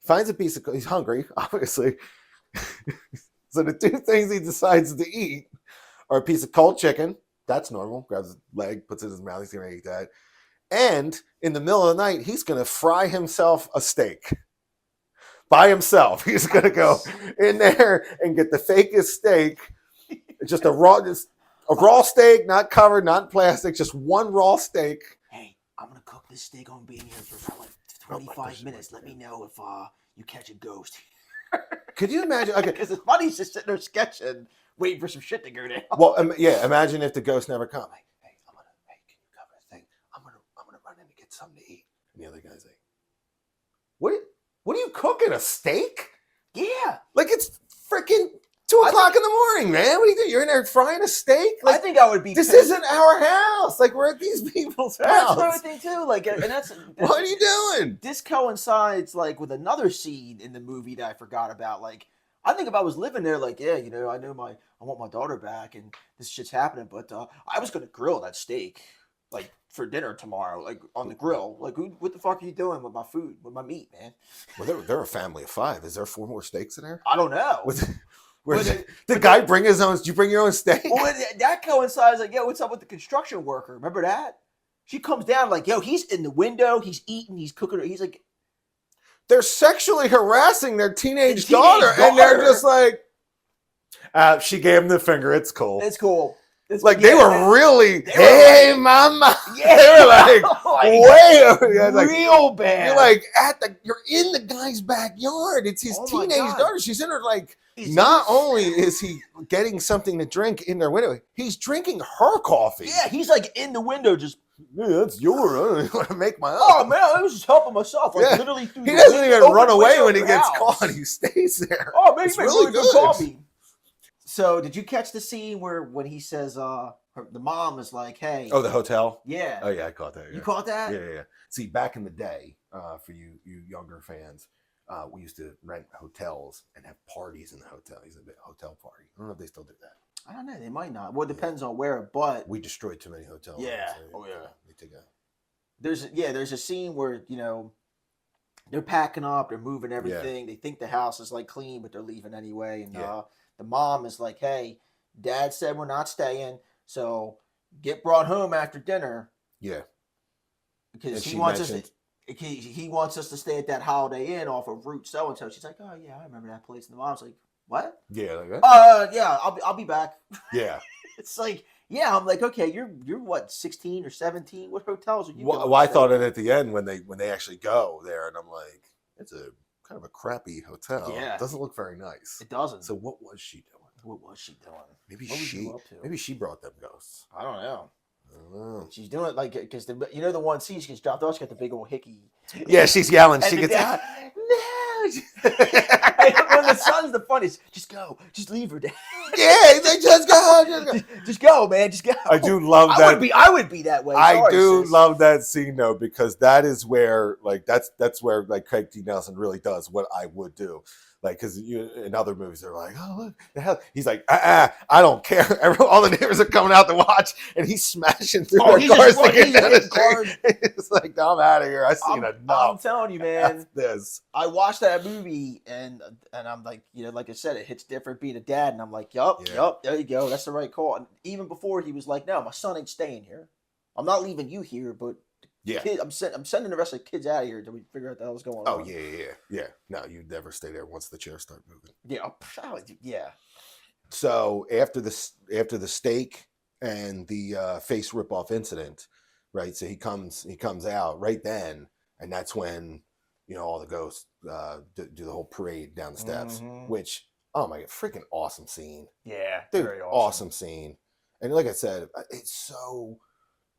finds a piece of, he's hungry, obviously. So the two things he decides to eat are a piece of cold chicken. That's normal. Grabs his leg, puts it in his mouth. He's going to eat that. And in the middle of the night, he's going to fry himself a steak by himself. He's going to go in there and get the fakest steak. Just a raw steak, not covered, not in plastic, just one raw steak. Hey, I'm gonna cook this steak. I'm gonna be in here for about like 25 minutes. Let me know if you catch a ghost. Could you imagine? Okay. Because it's funny, he's just sitting there sketching, waiting for some shit to go down. Well, imagine if the ghost never come. Hey, can you cover the thing? I'm gonna run in to get something to eat. And the other guy's like, what are you cooking? A steak? Yeah. Like it's freaking 2:00 in the morning, man. What are you doing? You're in there frying a steak? I think I would be. This pissed. isn't our house. Like we're at these people's That's house. another thing too. Like, and that's What are you doing? this coincides like with another scene in the movie that I forgot about. Like, I think if I was living there, like, yeah, I know I want my daughter back, and this shit's happening, but I was gonna grill that steak like for dinner tomorrow, like on the grill. Like, what the fuck are you doing with my food, with my meat, man? Well, they're a family of 5. Is there 4 more steaks in there? I don't know. Did the guy bring his own? Did you bring your own steak? Well, that coincides. Like, yo, what's up with the construction worker? Remember that? She comes down like, yo, he's in the window, he's eating, he's cooking. He's like, They're sexually harassing their teenage The teenage daughter, and they're daughter. just like, she gave him the finger. It's cool. it's cool. Like they were really, they were hey, like, mama. yeah, They were like way over. Real bad. You're like you're in the guy's backyard. It's his teenage daughter. She's in her like. Not only is he getting something to drink in their window, he's drinking her coffee. Yeah, he's like in the window just. Yeah, that's yours. I don't want to make my own. Oh man, I was just helping myself. Like literally through. He doesn't even run away when he gets caught. He stays there. Oh man, it's really good coffee. So did you catch the scene when he says the mom is like, hey. Oh, the hotel? Yeah. Oh yeah, I caught that. Yeah. You caught that? Yeah. See, back in the day, for you younger fans, we used to rent hotels and have parties in the hotel. He's a big hotel party. I don't know if they still do that. I don't know. They might not. Well, it depends on where, but we destroyed too many hotels. Yeah. Oh yeah. We take a... There's a scene where they're packing up, they're moving everything. They think the house is like clean, but they're leaving anyway. And the mom is like, "Hey, Dad said we're not staying, so get brought home after dinner." Yeah. Because he wants us to stay at that Holiday Inn off of Route so and so. She's like, "Oh yeah, I remember that place." And the mom's like, "What?" Yeah, like that. Yeah, I'll be back. Yeah. It's like, yeah, I'm like, okay, you're what, 16 or 17? What hotels are you? Well, I thought it at the end when they actually go there, and I'm like, it's a kind of a crappy hotel. Yeah, it doesn't look very nice. It doesn't. So what was she doing? What was she doing? Maybe she brought them ghosts. I don't know. She's doing it like because the one scene she gets dropped off. She got the big old hickey. Yeah, she's yelling. She gets out. No. When the son's the funniest, just go, just leave her, Dad. Yeah, they just go, just go, man, just go. I do love that. I would be that way. I do love that scene though, because that is where like that's where like Craig T. Nelson really does what I would do. Like, because in other movies, they're like, oh, look, the hell. He's like, I don't care. All the neighbors are coming out to watch, and he's smashing through their cars to get down the street. It's like, I'm out of here. I've seen enough. I'm telling you, man. This. I watched that movie, and I'm like, like I said, it hits different being a dad, and I'm like, yup, there you go. That's the right call. And even before, he was like, no, my son ain't staying here. I'm not leaving you here, but... Yeah, I'm sending the rest of the kids out of here until we figure out the hell's going on. Oh yeah. No, you never stay there once the chairs start moving. Yeah. So after the steak and the face rip-off incident, right? So he comes out right then, and that's when all the ghosts do the whole parade down the steps. Which, oh my god, freaking awesome scene! Yeah, dude, very awesome scene. And like I said, it's so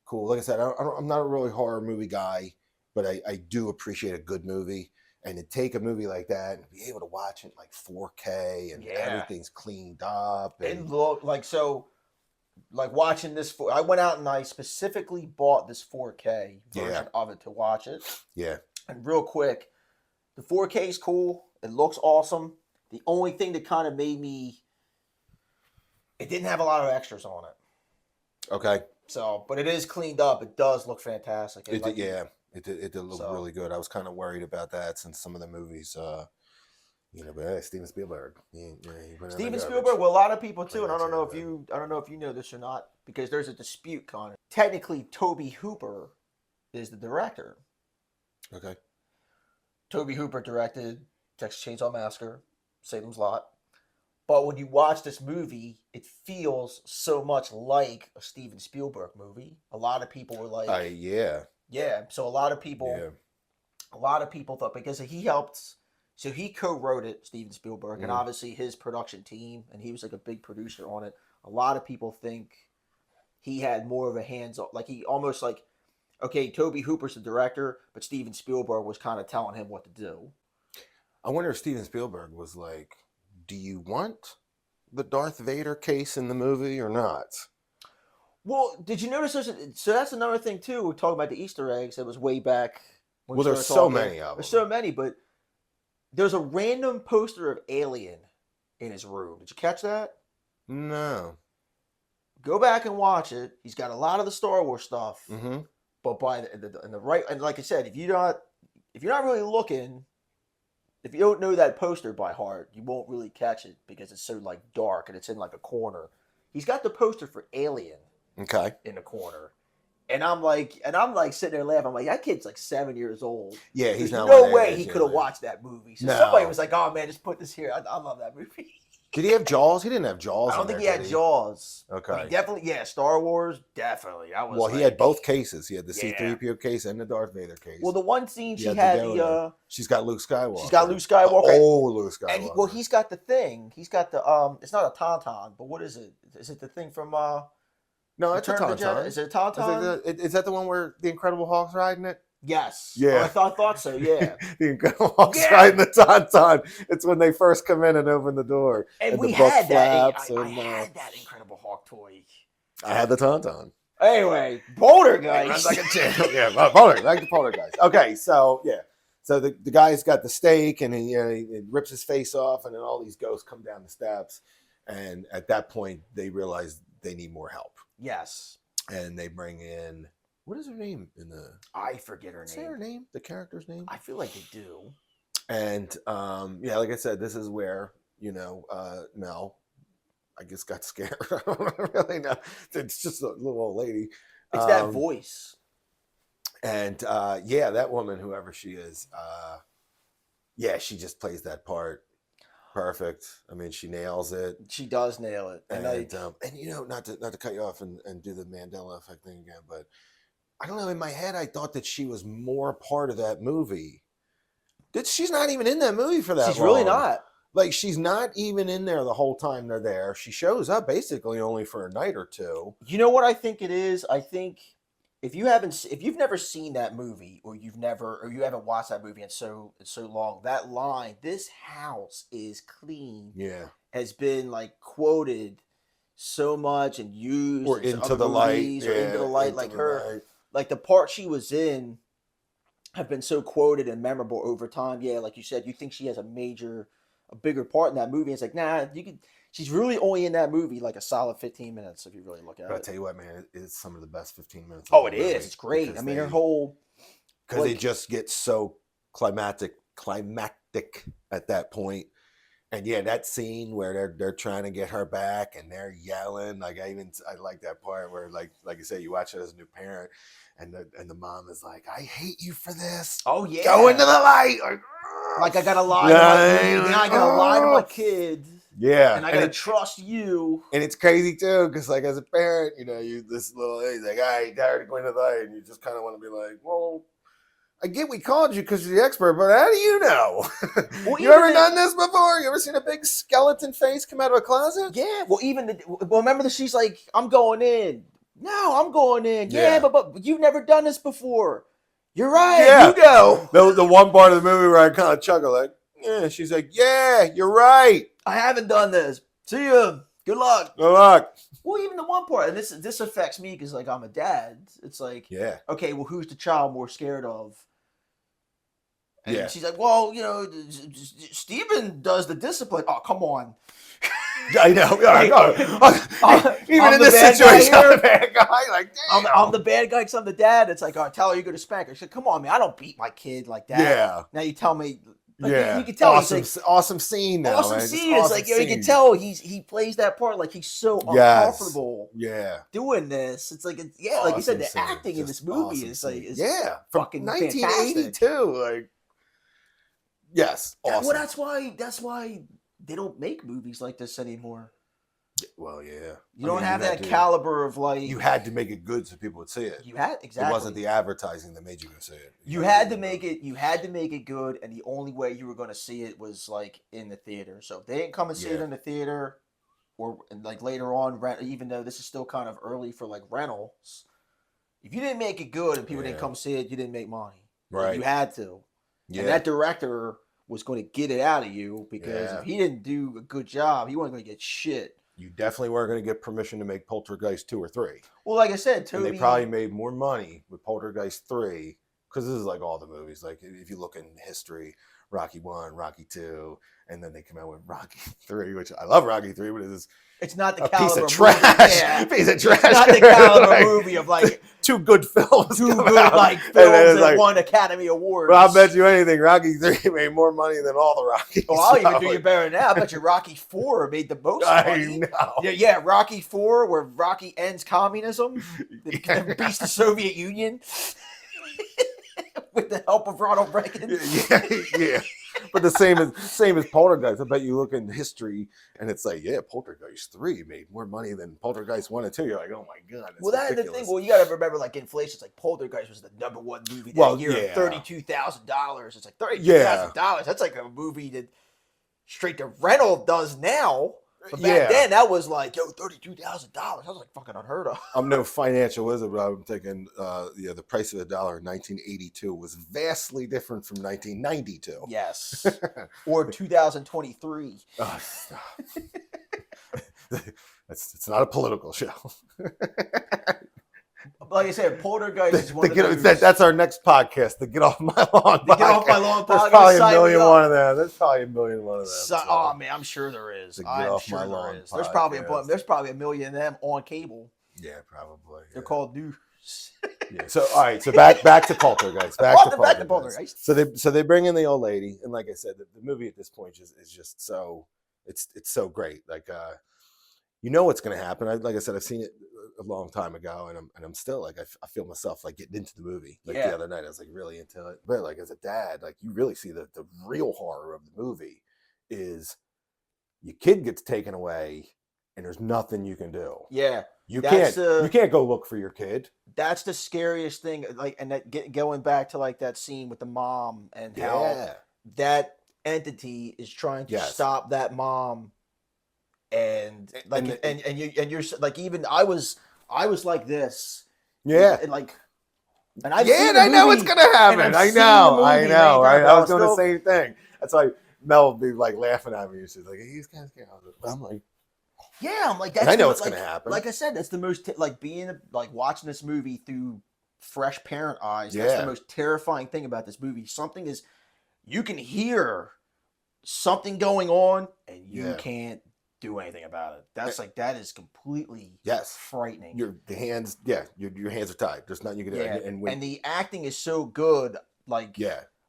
cool. Like I said, I'm not a really horror movie guy, but I do appreciate a good movie. And to take a movie like that and be able to watch it like 4K and everything's cleaned up. And look like watching this. I went out and I specifically bought this 4K version of it to watch it. Yeah. And real quick, the 4K is cool. It looks awesome. The only thing that kind of made me, it didn't have a lot of extras on it. Okay. So, but it is cleaned up. It does look fantastic. It did look really good. I was kind of worried about that since some of the movies, but Steven Spielberg. Steven Spielberg. Well, a lot of people too, and I don't know if you know this or not, because there's a dispute, Connor. Technically, Tobe Hooper is the director. Okay. Tobe Hooper directed Texas Chainsaw Massacre, Salem's Lot. But when you watch this movie, it feels so much like a Steven Spielberg movie. A lot of people were like, yeah. So a lot of people thought, because he helped. So he co-wrote it, Steven Spielberg, and obviously his production team, and he was like a big producer on it. A lot of people think he had more of a hands-on, like he almost like, okay, Tobe Hooper's the director, but Steven Spielberg was kind of telling him what to do. I wonder if Steven Spielberg was like, do you want the Darth Vader case in the movie or not? Well, did you notice so that's another thing too. We're talking about the Easter eggs. It was way back. Well, there's so many of them. There's so many, but there's a random poster of Alien in his room. Did you catch that? No. Go back and watch it. He's got a lot of the Star Wars stuff, but by the right, and like I said, if you're not really looking. If you don't know that poster by heart, you won't really catch it because it's so like dark and it's in like a corner. He's got the poster for Alien in the corner. And I'm like sitting there laughing. I'm like, that kid's like 7 years old. Yeah, he's There's not. no way he could have watched that movie. So somebody was like, oh man, just put this here. I love that movie. Did he have Jaws? He didn't have Jaws. I don't in think there, he did had Jaws. But Okay. he definitely, yeah, Star Wars, definitely. That was Well, he had both cases. He had the yeah. C-3PO case and the Darth Vader case. Well, the one scene He she had to had go the there. She's got Luke Skywalker. she's got Luke Skywalker. Oh, Luke Skywalker. And well, he's got the thing. He's got the it's not a tauntaun, but what is it? Is it the thing from No, it's a Return of the Jedi? tauntaun. Is it a tauntaun? Is that the one where the Incredible Hulk's riding it? Yes. Yeah. Oh, I thought so. Yeah. The Incredible Hulk's Yeah. riding the tauntaun. It's when they first come in and open the door. And we the book had that. flaps I and, had that Incredible Hulk toy. I had the tauntaun. Anyway, Poltergeist. Like a champ. Yeah, like the Poltergeist. Okay, so yeah. So the guy's got the stake and he rips his face off, and then all these ghosts come down the steps. And at that point, they realize they need more help. Yes. And they bring in, what is her name in the? I forget her Say name. her name, the character's name. I feel like they do. And yeah, like I said, this is where Mel, I guess, got scared. I don't really know. It's just a little old lady. It's that voice. And yeah, that woman, whoever she is, yeah, she just plays that part perfect. I mean, she nails it. She does nail it. And not to cut you off and do the Mandela effect thing again, but I don't know. In my head, I thought that she was more part of that movie. She's not even in that movie for that long. She's really not. Like, she's not even in there the whole time they're there. She shows up basically only for a night or two. You know what I think it is? I think if you've never seen that movie, or you haven't watched that movie in so long, that line, "This house is clean," Yeah, has been like quoted so much and used or in into other the light, movies, or into the light, like her, light. like the part she was in, have been so quoted and memorable over time. Yeah, like you said, you think she has a bigger part in that movie. It's like, nah, she's really only in that movie like a solid 15 minutes if you really look at it. But I tell you what, man, it's some of the best 15 minutes. Oh, it is. It's great. I mean, her whole, because they just get so climactic at that point. And yeah, that scene where they're trying to get her back and they're yelling. Like I like that part where like I said, you watch it as a new parent, and the mom is like, "I hate you for this. Oh yeah, go into the light." Like I gotta lie to I gotta lie to my kid. Yeah, and I gotta trust you. And it's crazy too, because like as a parent, this little lady's like, "I ain't tired of going to the light," and you just kind of want to be like, "Well, I get we called you because you're the expert, but how do you know? Well, you ever done this before? You ever seen a big skeleton face come out of a closet?" Yeah. Well, remember that she's like, "I'm going in." No, I'm going in. Yeah, but you've never done this before. You're right. Yeah. You go. The one part of the movie where I kind of chuckle, like, yeah. She's like, "Yeah, you're right. I haven't done this. See ya. Good luck." Good luck. Well, even the one part, and this affects me because like I'm a dad. It's like, yeah, okay, well, who's the child more scared of? And she's like, "Well, Steven does the discipline." Oh, come on. I know. Even in this situation, I'm the bad guy. Like, I'm the bad guy because I'm the dad. It's like, "Oh, tell her you're going to spank her." She's like, "Come on, man. I don't beat my kid like that." Yeah. Now you tell me. Like, yeah. You can tell. Awesome scene now. Awesome man. Scene. It's like, you can tell he plays that part like he's so uncomfortable. Yeah. Doing this. It's like, like you said, the acting in this movie is like, fucking 1982. Fantastic. Like, yes. Awesome. Well, that's why they don't make movies like this anymore. Well, yeah. You don't have that caliber of like. You had to make it good so people would see it. You had exactly. It wasn't the advertising that made you go see it. You had to make it. You had to make it good, and the only way you were going to see it was like in the theater. So if they didn't come and see it in the theater, or like later on, even though this is still kind of early for like rentals, if you didn't make it good and people didn't come see it, you didn't make money. Right. Like, you had to. Yeah. And that director was going to get it out of you because if he didn't do a good job, he wasn't going to get shit. You definitely weren't going to get permission to make Poltergeist 2 or 3. Well, like I said, Toby... And they probably made more money with Poltergeist 3, because this is like all the movies. Like, if you look in history, Rocky 1, Rocky 2, and then they come out with Rocky 3, which I love Rocky 3, but it's not the caliber piece of trash. Yeah. Piece of trash. It's not the caliber movie of like... Two good films. Two good like films that won Academy Awards. Well, I'll bet you anything, Rocky 3 made more money than all the Rockies. Oh, I'll even do you better now. I bet you Rocky 4 made the most money. I know. Yeah, Rocky 4, where Rocky ends communism, beats the Soviet Union with the help of Ronald Reagan. Yeah. But the same as Poltergeist. I bet you look in history and it's like, yeah, Poltergeist 3 made more money than Poltergeist 1 and 2. You're like, oh my god, that's Well, that's the ridiculous. thing. Well, you got to remember, like inflation's like Poltergeist was the #1 movie that Well, year, yeah. $32,000. It's like $32,000. That's like a movie that straight to rental does now. But back then, that was like, yo, $32,000. That was like fucking unheard of. I'm no financial wizard, but I'm thinking, the price of a dollar in 1982 was vastly different from 1992. Yes. Or 2023. Oh, it's not a political show. Like I said, Poltergeist is one of those. That's our next podcast. The Get Off My Lawn podcast. Get Off My Lawn There's podcast. probably a million one of them. There's probably a million one of them. Oh man, I'm sure there is. I'm sure there is. There's probably a million of them on cable. Yeah, probably. They're called news. Yeah. So all right. So back to Poltergeist. Back to Poltergeist. So they bring in the old lady, and like I said, the movie at this point is just so it's so great. Like you know what's going to happen. Like I said, I've seen it a long time ago, and I'm still like I feel myself like getting into the movie. Like the other night, I was like really into it. But like as a dad, like you really see the real horror of the movie is your kid gets taken away, and there's nothing you can do. Yeah, you can't go look for your kid. That's the scariest thing. Like, and that going back to like that scene with the mom and how that entity is trying to stop that mom. And like, and you're like, even I was like this, and like, and I know what's gonna happen. I know, right? I was doing the same thing. That's why Mel would be like laughing at me. She's like, he's kind of scared. I'm like, yeah, I'm like, that's I know what's gonna happen. Like I said, that's the most like being like watching this movie through fresh parent eyes. That's the most terrifying thing about this movie. Something is, you can hear something going on, and you can't do anything about it. That's like, that is completely frightening. Your hands are tied. There's nothing you can do. And the acting is so good. Like,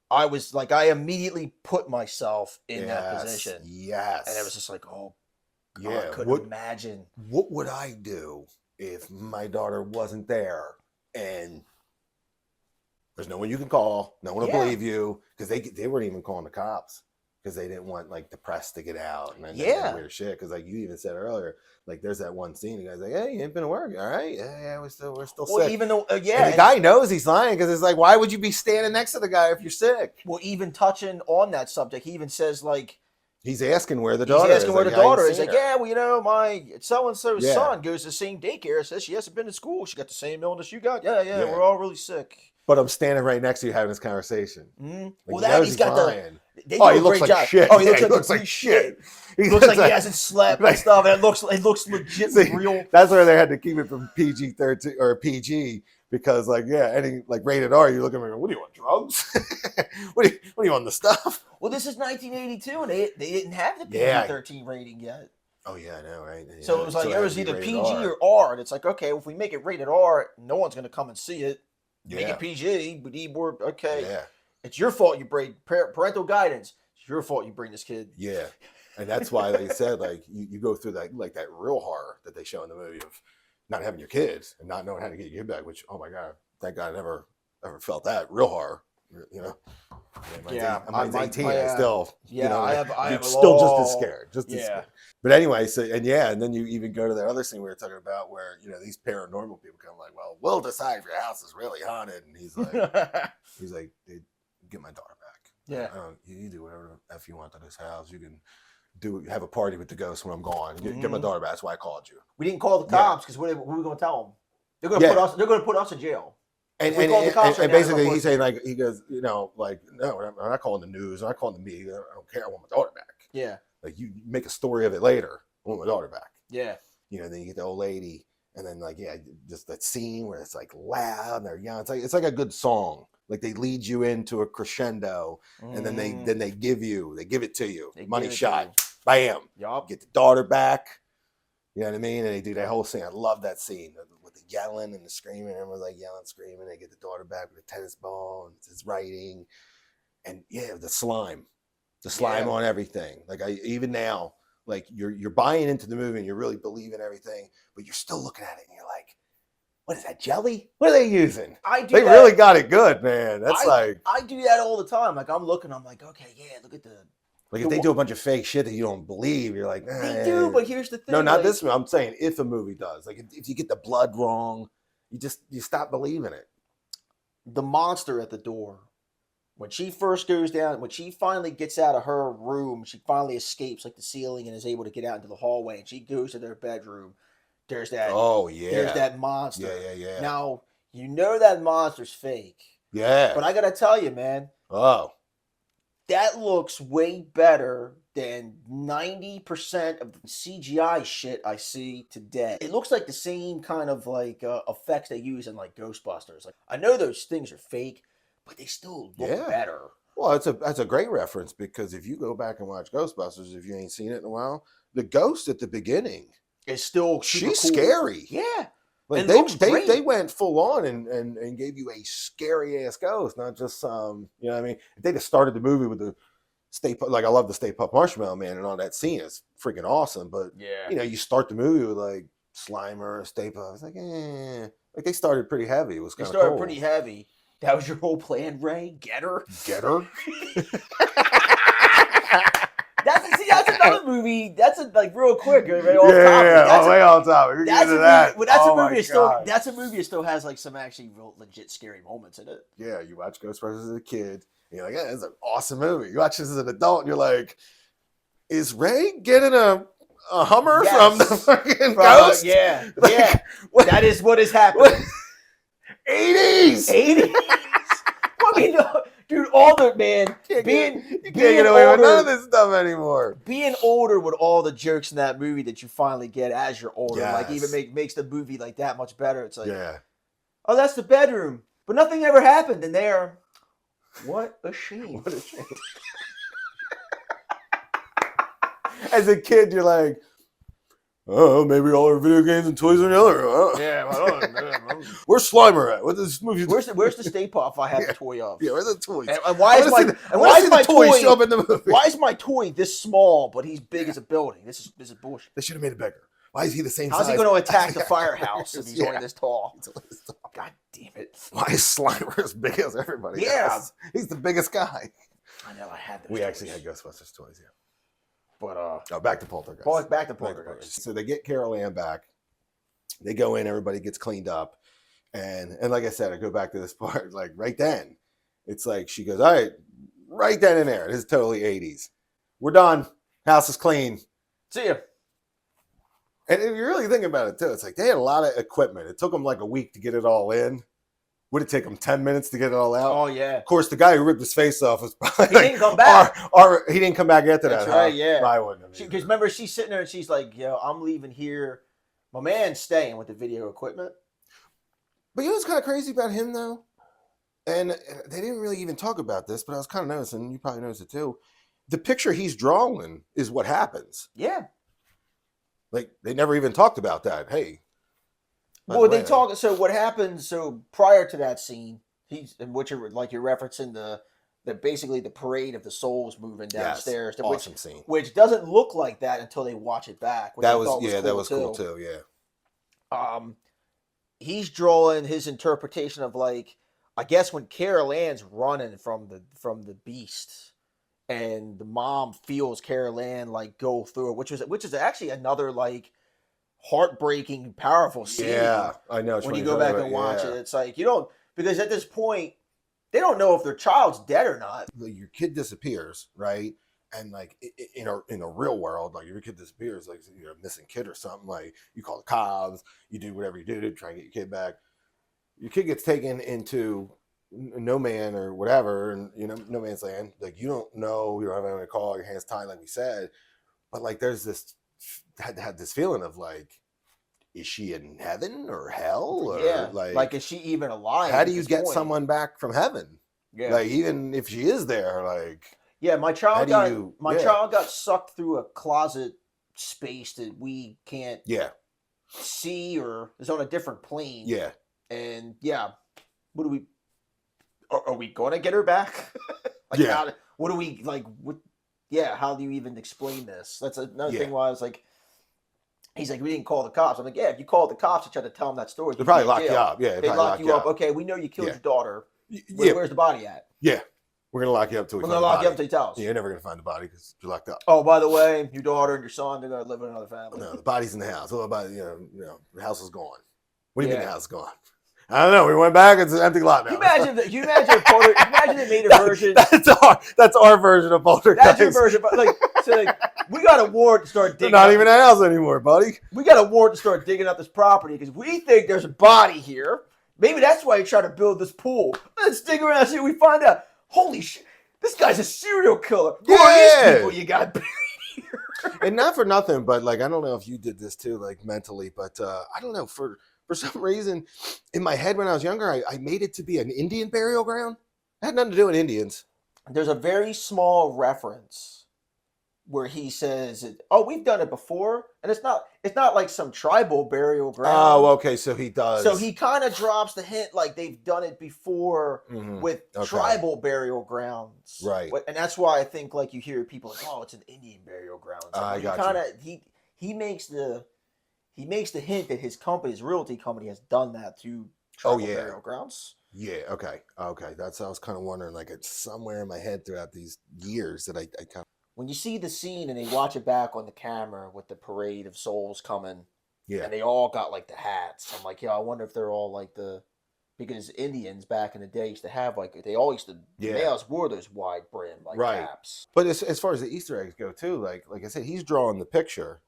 I was like, I immediately put myself in that position. Yes. And it was just like, oh, God, I couldn't imagine. What would I do if my daughter wasn't there and there's no one you can call, no one will believe you, because they weren't even calling the cops. Because they didn't want like the press to get out and weird shit. Because like you even said earlier, like there's that one scene. The guy's like, "Hey, you ain't been to work, all right? Yeah, we're still sick." Even though, and the guy knows he's lying because it's like, why would you be standing next to the guy if you're sick? Well, even touching on that subject, he even says like, he's asking where the daughter is. He's like, yeah, well, you know, my so and so's son goes to the same daycare. Says she hasn't been to school. She got the same illness you got. Yeah, we're all really sick. But I'm standing right next to you having this conversation. Mm-hmm. Like, well, he's got lying. He looks like shit. Oh, he looks like shit. He looks like he hasn't slept and stuff. And it looks legit real. That's why they had to keep it from PG-13 or PG because, like, any like rated R, you look at me, what do you want, drugs? what do you want, the stuff? Well, this is 1982, and they didn't have the PG-13 rating yet. Oh yeah, I know, right? Yeah, so it was like it was either PG or R, and it's like, okay, well, if we make it rated R, no one's gonna come and see it. Make it PG, but it's your fault you bring parental guidance. It's your fault you bring this kid. Yeah, and that's why they said like you go through that like that real horror that they show in the movie of not having your kids and not knowing how to get your kid back. Which, oh my god, thank God I never ever felt that real horror. You know. I'm 18. I still, I'm still just as scared. Just as scared. But anyway, and then you even go to that other scene we were talking about where, these paranormal people come like, well, we'll decide if your house is really haunted. And he's like, dude, get my daughter back. Yeah. You do whatever the F you want to this house. You can have a party with the ghosts when I'm gone. Get my daughter back. That's why I called you. We didn't call the cops because what are we going to tell them? They're going to put us in jail. And basically he's saying like, he goes, like, no, I'm not calling the news. I'm not calling the media. I don't care. I want my daughter back. Yeah. Like you make a story of it later. I want my daughter back. Yeah. Then you get the old lady and then like, just that scene where it's like loud and they're young. It's like a good song. Like they lead you into a crescendo and then they give it to you. Money shot. Bam. Yup. Get the daughter back. You know what I mean? And they do that whole scene. I love that scene with the yelling and the screaming. Everyone's like yelling, screaming. They get the daughter back with a tennis ball and it's writing. And the slime on everything. Like even now, like you're buying into the movie and you're really believing everything, but you're still looking at it and you're like, what is that, jelly? What are they using? I do They that. really got it good, man. That's I do that all the time. Like I'm looking, I'm like, okay, yeah, look at the. like if they do a bunch of fake shit that you don't believe, you're like, They do, but here's the thing. no, not like, this one. I'm saying if a movie does, like if you get the blood wrong, you stop believing it. The monster at the door. When she first goes down, when she finally gets out of her room, she finally escapes like the ceiling and is able to get out into the hallway. And she goes to their bedroom. There's that. Oh yeah. There's that monster. Yeah. Now you know that monster's fake. Yeah. But I gotta tell you, man. Oh. That looks way better than 90% of the CGI shit I see today. It looks like the same kind of like effects they use in like Ghostbusters. Like I know those things are fake, but they still look better. Well, that's a great reference because if you go back and watch Ghostbusters, if you ain't seen it in a while, the ghost at the beginning is still she's cool. Scary. Yeah. Like they went full on and gave you a scary ass ghost, not just some, you know what I mean? If they just started the movie with the like I love the Stay Puft Marshmallow Man and all that scene is freaking awesome, but you know, you start the movie with like Slimer, Stay Puft. It's like, like they started pretty heavy. It was kind of cool. Pretty heavy. That was your whole plan, Ray? Get her? Get her? That's another movie. That's like real quick, right? Way off topic. That's a movie that's a movie that still has like some actually real legit scary moments in it. Yeah, you watch Ghostbusters as a kid, and you're like, yeah, it's an awesome movie. You watch this as an adult, and you're like, is Ray getting a Hummer from the fucking ghost? Yeah, like, yeah. That is what is happening. 80s. I mean, dude, all the man you can't get away with none of this stuff anymore. Being older with all the jokes in that movie that you finally get as you're older, like even makes the movie like that much better. It's like, oh, that's the bedroom, but nothing ever happened in there. What a shame! What a shame. As a kid, you're like, oh, maybe all our video games and toys are in the other room. Yeah, where's Slimer at? What this movie? Where's the Stay Puft I have the toy of? Yeah, where's the toys? And why is my toy show up in the movie? Why is my toy this small, but he's big as a building? This is bullshit. They should have made it bigger. Why is he the same size? How's he going to attack the firehouse if he's only this tall? God damn it! Why is Slimer as big as everybody else? He's the biggest guy. I know. I had those. We actually had Ghostbusters toys, yeah. But back to Poltergeist. Back to Poltergeist. So they get Carol Ann back. They go in. Everybody gets cleaned up, and like I said, I go back to this part. Like right then, it's like she goes, "All right, right then and there. This is totally 80s. We're done. House is clean. See ya." And if you really think about it too, it's like they had a lot of equipment. It took them like a week to get it all in. Would it take them 10 minutes to get it all out? Oh, yeah. Of course, the guy who ripped his face off was probably he didn't come back. He didn't come back after that. That's right, yeah. I wouldn't. Because remember, she's sitting there and she's like, yo, I'm leaving here. My man's staying with the video equipment. But you know what's kind of crazy about him, though? And they didn't really even talk about this, but I was kind of noticing, you probably noticed it too. The picture he's drawing is what happens. Yeah. Like, they never even talked about that. Hey. Well, they talk. So what happens? So prior to that scene, he's in which you're referencing the basically the parade of the souls moving downstairs. Yes, awesome scene. Which doesn't look like that until they watch it back. That was cool too. Yeah. He's drawing his interpretation of like, I guess when Carol Ann's running from the beast, and the mom feels Carol Ann like go through it, which is actually another like heartbreaking, powerful scene. Yeah, I know. When you go back and watch it, it's like you don't, because at this point they don't know if their child's dead or not. Your kid disappears, right? And like in a real world, like if your kid disappears, like you're a missing kid or something, like you call the cops, you do whatever you do to try and get your kid back. Your kid gets taken into no man or whatever, and no man's land. Like you don't know, you don't have anyone to call, your hands tied, like we said. But like there's this had this feeling of like, is she in heaven or hell? Or like is she even alive? How do you get someone back from heaven? Yeah. Like even if she is there, like my child got sucked through a closet space that we can't see or is on a different plane. Yeah. And what do we? Are we going to get her back? What do we like? What? Yeah, how do you even explain this? That's another thing. Why I was like, He's like, we didn't call the cops. I'm like, yeah, if you called the cops and tried to tell them that story, They'd you'd be probably in lock you jail. up. Yeah, They'd lock you up. Okay, we know you killed Yeah. your daughter. Yeah, Where's the body at? yeah. We're gonna lock you up till we We're find gonna the lock you body. up until you tell us. Yeah, you're never gonna find the body because you're locked up. Oh, by the way, your daughter and your son, they're gonna live in another family. No, the body's in the house. What about the house is gone? What do you mean Yeah. the house is gone? I don't know. We went back. It's an empty lot now. Can you imagine they made a version? That's our version of Poltergeist. That's your version, but we got a warrant to start digging. Not even a house anymore, buddy. We got a warrant to start digging up this property because we think there's a body here. Maybe that's why you try to build this pool. Let's dig around and see what we find out. Holy shit! This guy's a serial killer. Who are these people you got buried here? And not for nothing, but I don't know if you did this too, mentally, but I don't know, for some reason in my head when I was younger, I made it to be an Indian burial ground. It had nothing to do with Indians. There's a very small reference where he says, "Oh, we've done it before," and it's not like some tribal burial ground. Oh, okay, so he does. So he kind of drops the hint like they've done it before with tribal burial grounds, right? And that's why I think you hear people like, "Oh, it's an Indian burial ground." So I got you. He makes the hint that his realty company has done that to tribal burial grounds. Yeah. Okay. That's I was kind of wondering. It's somewhere in my head throughout these years that I kind of. When you see the scene and they watch it back on the camera with the parade of souls coming, and they all got the hats. I'm like, I wonder if they're all because Indians back in the day used to have they all used to males wore those wide brim caps. But as far as the Easter eggs go too, like I said, he's drawing the picture,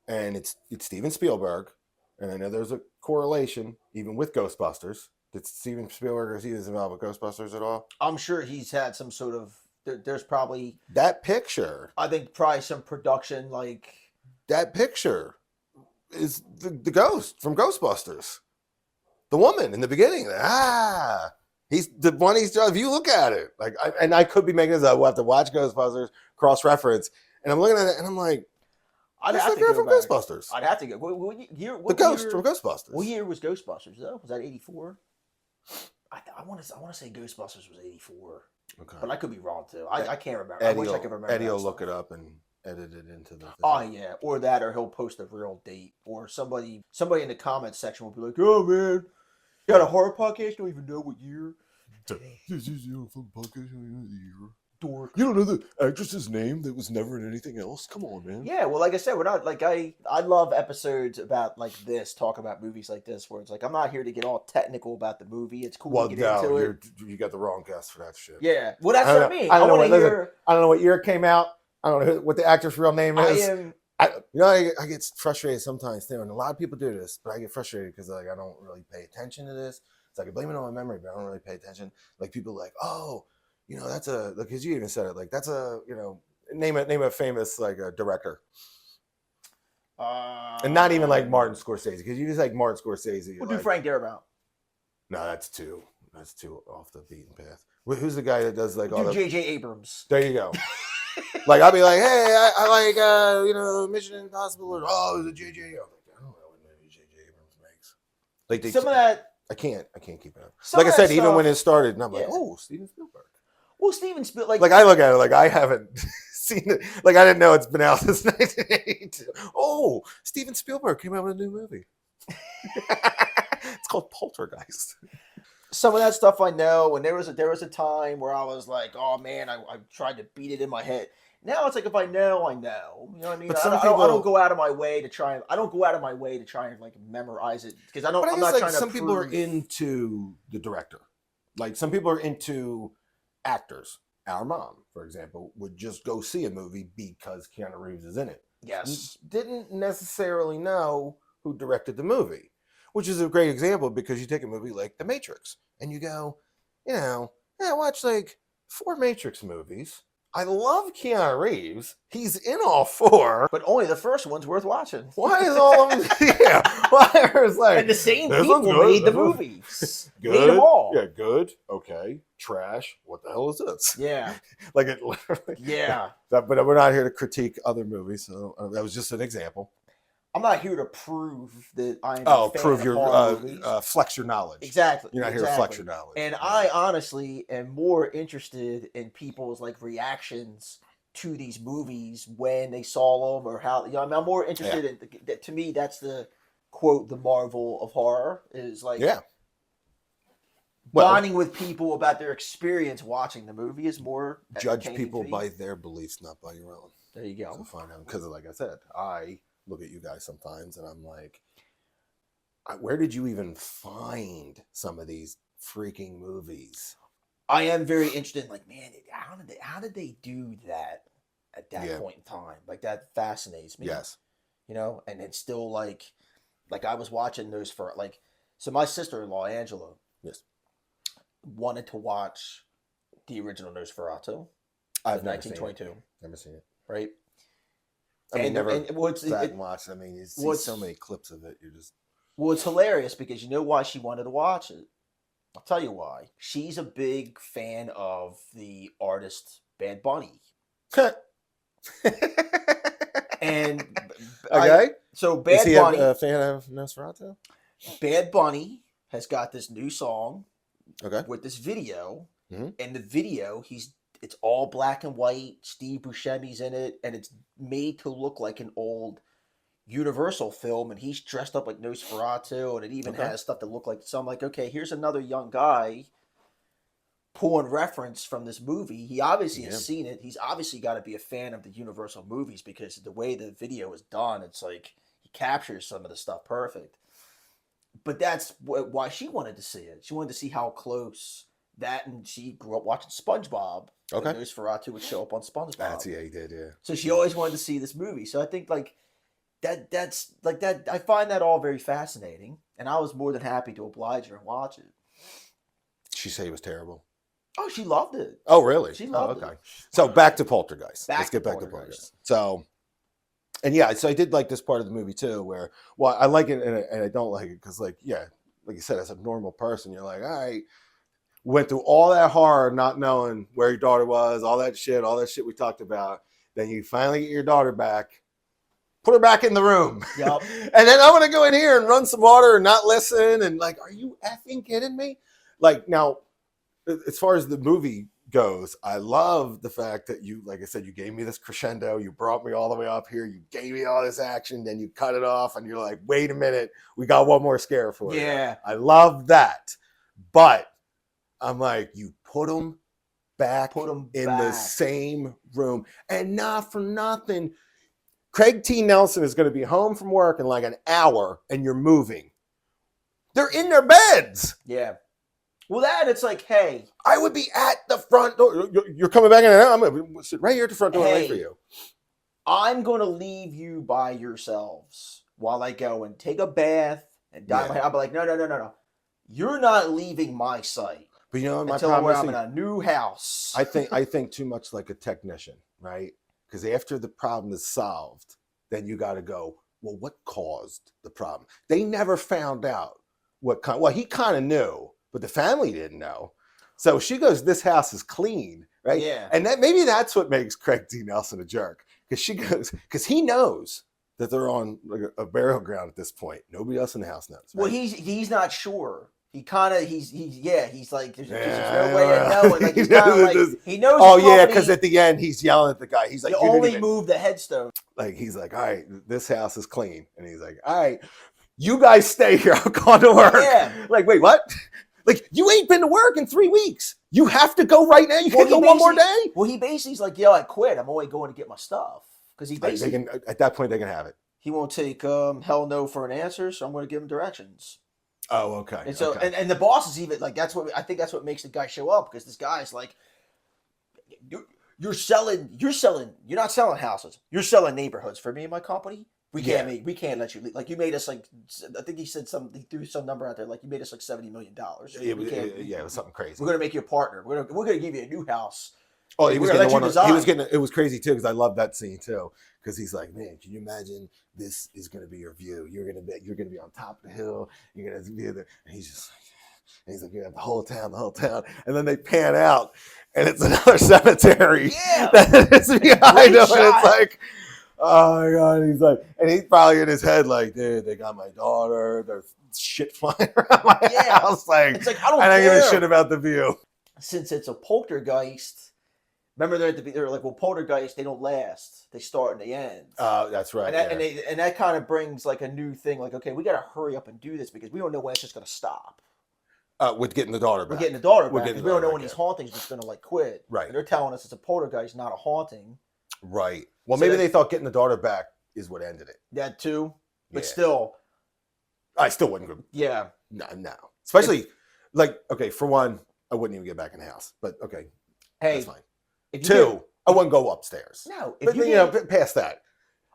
and it's Steven Spielberg, and I know there's a correlation even with Ghostbusters. Did Steven Spielberg, is he involved with Ghostbusters at all? I'm sure he's had some sort of. There's probably that picture. I think probably some production that picture is the ghost from Ghostbusters. The woman in the beginning. He's the one. If you look at it, I could be making this up. We'll have to watch Ghostbusters, cross-reference, and I'm looking at it, and I'm like, I'd have to go from back. Ghostbusters. I'd have to go. What year? The ghost from Ghostbusters. What year was Ghostbusters though? Was that 84? I want to say Ghostbusters was 84. Okay, but I could be wrong too. I can't remember. I wish I could remember. Eddie will look it up and edit it into the thing. Oh yeah, or that, or he'll post a real date, or somebody in the comments section will be like, "Oh man, you got a horror podcast? Don't even know what year." This is fucking podcast. I don't know the year. Dork. You don't know the actress's name that was never in anything else? Come on, man. Yeah, well, like I said, we're not I love episodes about this, talk about movies like this, where it's I'm not here to get all technical about the movie. It's cool to get into it. You got the wrong guest for that shit. Yeah, well, that's what I mean. I don't know what year it came out. I don't know what the actor's real name is. I get frustrated sometimes too, and a lot of people do this, but I get frustrated because I don't really pay attention to this. It's I blame it on my memory, but I don't really pay attention. People oh, that's because you even said it. That's a name a famous director, and not even Martin Scorsese, because you just Martin Scorsese. We'll do Frank Darabont. No, that's too off the beaten path. Who's the guy that does all the J.J. Abrams? There you go. I'll be hey, I like Mission Impossible, or is it J.J. I don't know what movie J.J. Abrams makes. Some of that. I can't keep it up. I said, even when it started, and I'm Steven Spielberg. Well, Steven Spielberg. I look at it I haven't seen it. I didn't know it's been out since 1982. Oh, Steven Spielberg came out with a new movie. It's called Poltergeist. Some of that stuff I know. And there was a time where I was oh man, I tried to beat it in my head. Now it's if I know, I know. You know what I mean? But I don't go out of my way to try and memorize it because I'm not trying to. Some people are into the director. Some people are into actors. Our mom, for example, would just go see a movie because Keanu Reeves is in it. Yes. Didn't necessarily know who directed the movie, which is a great example because you take a movie like The Matrix and you go, I watched 4 Matrix movies. I love Keanu Reeves. He's in all 4. But only the first one's worth watching. Why is all of them? Yeah. Why is and the same people made the movies. Good. Made them all. Yeah, good. Okay. Trash. What the hell is this? Yeah. It literally. Yeah. But we're not here to critique other movies. So that was just an example. I'm not here to prove that I'm prove your flex your knowledge. Exactly. You're not here to flex your knowledge. And I honestly am more interested in people's reactions to these movies when they saw them or how. You know, I mean, I'm more interested in. To me, that's the quote the marvel of horror is like Yeah. Well, bonding with people about their experience watching the movie is more judge entertaining people to me. by their beliefs, not by your own. There you go. So find out, because like I said, I look at you guys sometimes and I'm like, where did you even find some of these freaking movies? I am very interested in like, man, how did they do that at that point in time? Like that fascinates me. Yes. You know, and it's still like I was watching those for like, so my sister-in-law Angela, yes, wanted to watch the original Nosferatu, I've 1922. Never seen it. Right. I mean, never sat and watched. I mean, you see so many clips of it. You're just. Well, it's hilarious because you know why she wanted to watch it. I'll tell you why. She's a big fan of the artist Bad Bunny. And okay. So Bad Is he Bunny, a fan of Nosferatu? Bad Bunny has got this new song. Okay. With this video, mm-hmm. and the video, it's all black and white. Steve Buscemi's in it, and it's made to look like an old Universal film, and he's dressed up like Nosferatu, and it even has stuff that look like. So I'm like, okay, here's another young guy pulling reference from this movie. He obviously has seen it. He's obviously got to be a fan of the Universal movies because the way the video is done, it's like he captures some of the stuff perfect. But that's why she wanted to see it. She wanted to see how close that, and she grew up watching SpongeBob. Okay. Nosferatu would show up on SpongeBob. Yeah, he did, yeah. So she always wanted to see this movie. So I think like that's like that. I find that all very fascinating, and I was more than happy to oblige her and watch it. She said it was terrible. Oh, she loved it. Oh, really? She loved it. So back to Poltergeist. Let's get back to Poltergeist. So. And yeah, so I did like this part of the movie too, where, well, I like it and I don't like it because, like, yeah, like you said, as a normal person, you're like, all right, went through all that horror, not knowing where your daughter was, all that shit we talked about. Then you finally get your daughter back, put her back in the room. Yep. And then I'm going to go in here and run some water and not listen. And like, are you effing kidding me? Like, now, as far as the movie goes, I love the fact that you, like I said, you gave me this crescendo, you brought me all the way up here, you gave me all this action, then you cut it off and you're like, wait a minute, we got one more scare for you. Yeah. I love that. But I'm like, you put them back in the same room. And not for nothing, Craig T. Nelson is going to be home from work in like an hour and you're moving. They're in their beds. Yeah. Well, that it's like, hey, I would be at the front door. You're coming back in. I'm going to sit right here at the front door and wait for you. I'm going to leave you by yourselves while I go and take a bath and dye my hair. I'll be like, no. You're not leaving my sight. But you know, my until problem I'm in a new house. I think too much like a technician, right? Because after the problem is solved, then you got to go, well, what caused the problem? They never found out well, he kind of knew, but the family didn't know. So she goes, this house is clean, right? Yeah. And maybe that's what makes Craig D. Nelson a jerk. Because she goes, because he knows that they're on like a burial ground at this point. Nobody else in the house knows. Right? Well, he's not sure. He's like, there's no way of knowing. Like, he's kind of like, he knows. Oh yeah, because at the end he's yelling at the guy. He's like, you only move the headstone. Like, he's like, all right, this house is clean, and he's like, all right, you guys stay here. I'm going to work. Yeah. Like, wait, what? Like, you ain't been to work in 3 weeks. You have to go right now. You can't go one more day. Well, he basically's like, yo, I quit. I'm only going to get my stuff because he basically at that point they can have it. He won't take hell no for an answer, so I'm going to give him directions. Oh, okay. And so, and the boss is even like, that's what I think. That's what makes the guy show up because this guy's like, you're not selling houses. You're selling neighborhoods for me and my company. We can't let you leave. Like, you made us like, I think he threw some number out there. Like, you made us like $70 million. It was something crazy. We're going to make you a partner. We're going to give you a new house. Oh, he was getting it was crazy too, because I love that scene too. Because he's like, man, can you imagine this is going to be your view? You're going to be on top of the hill. You're going to be there. And he's just like, and he's like, you have the whole town. And then they pan out, and it's another cemetery. Yeah. That's behind him. And it's like, oh my God. He's like, and he's probably in his head like, dude, they got my daughter. There's shit flying around my house. Like, it's like, I don't give care. a shit about the view. Since it's a poltergeist, Remember, they're like, well, Poltergeist, they don't last. They start and they end. That's right. And that kind of brings like a new thing. Like, okay, we got to hurry up and do this because we don't know when it's just going to stop. With getting the daughter We're back. getting the daughter We're back getting because the we don't daughter know when back, these hauntings just going to like quit. Right. And they're telling us it's a poltergeist, not a haunting. Right. Well, So maybe they thought getting the daughter back is what ended it. That too, but Yeah. still, I still wouldn't go. yeah. No. Especially, like, okay, for one, I wouldn't even get back in the house. But okay, Hey, that's fine. if you Two, I wouldn't go upstairs. no, if But you you know, past that,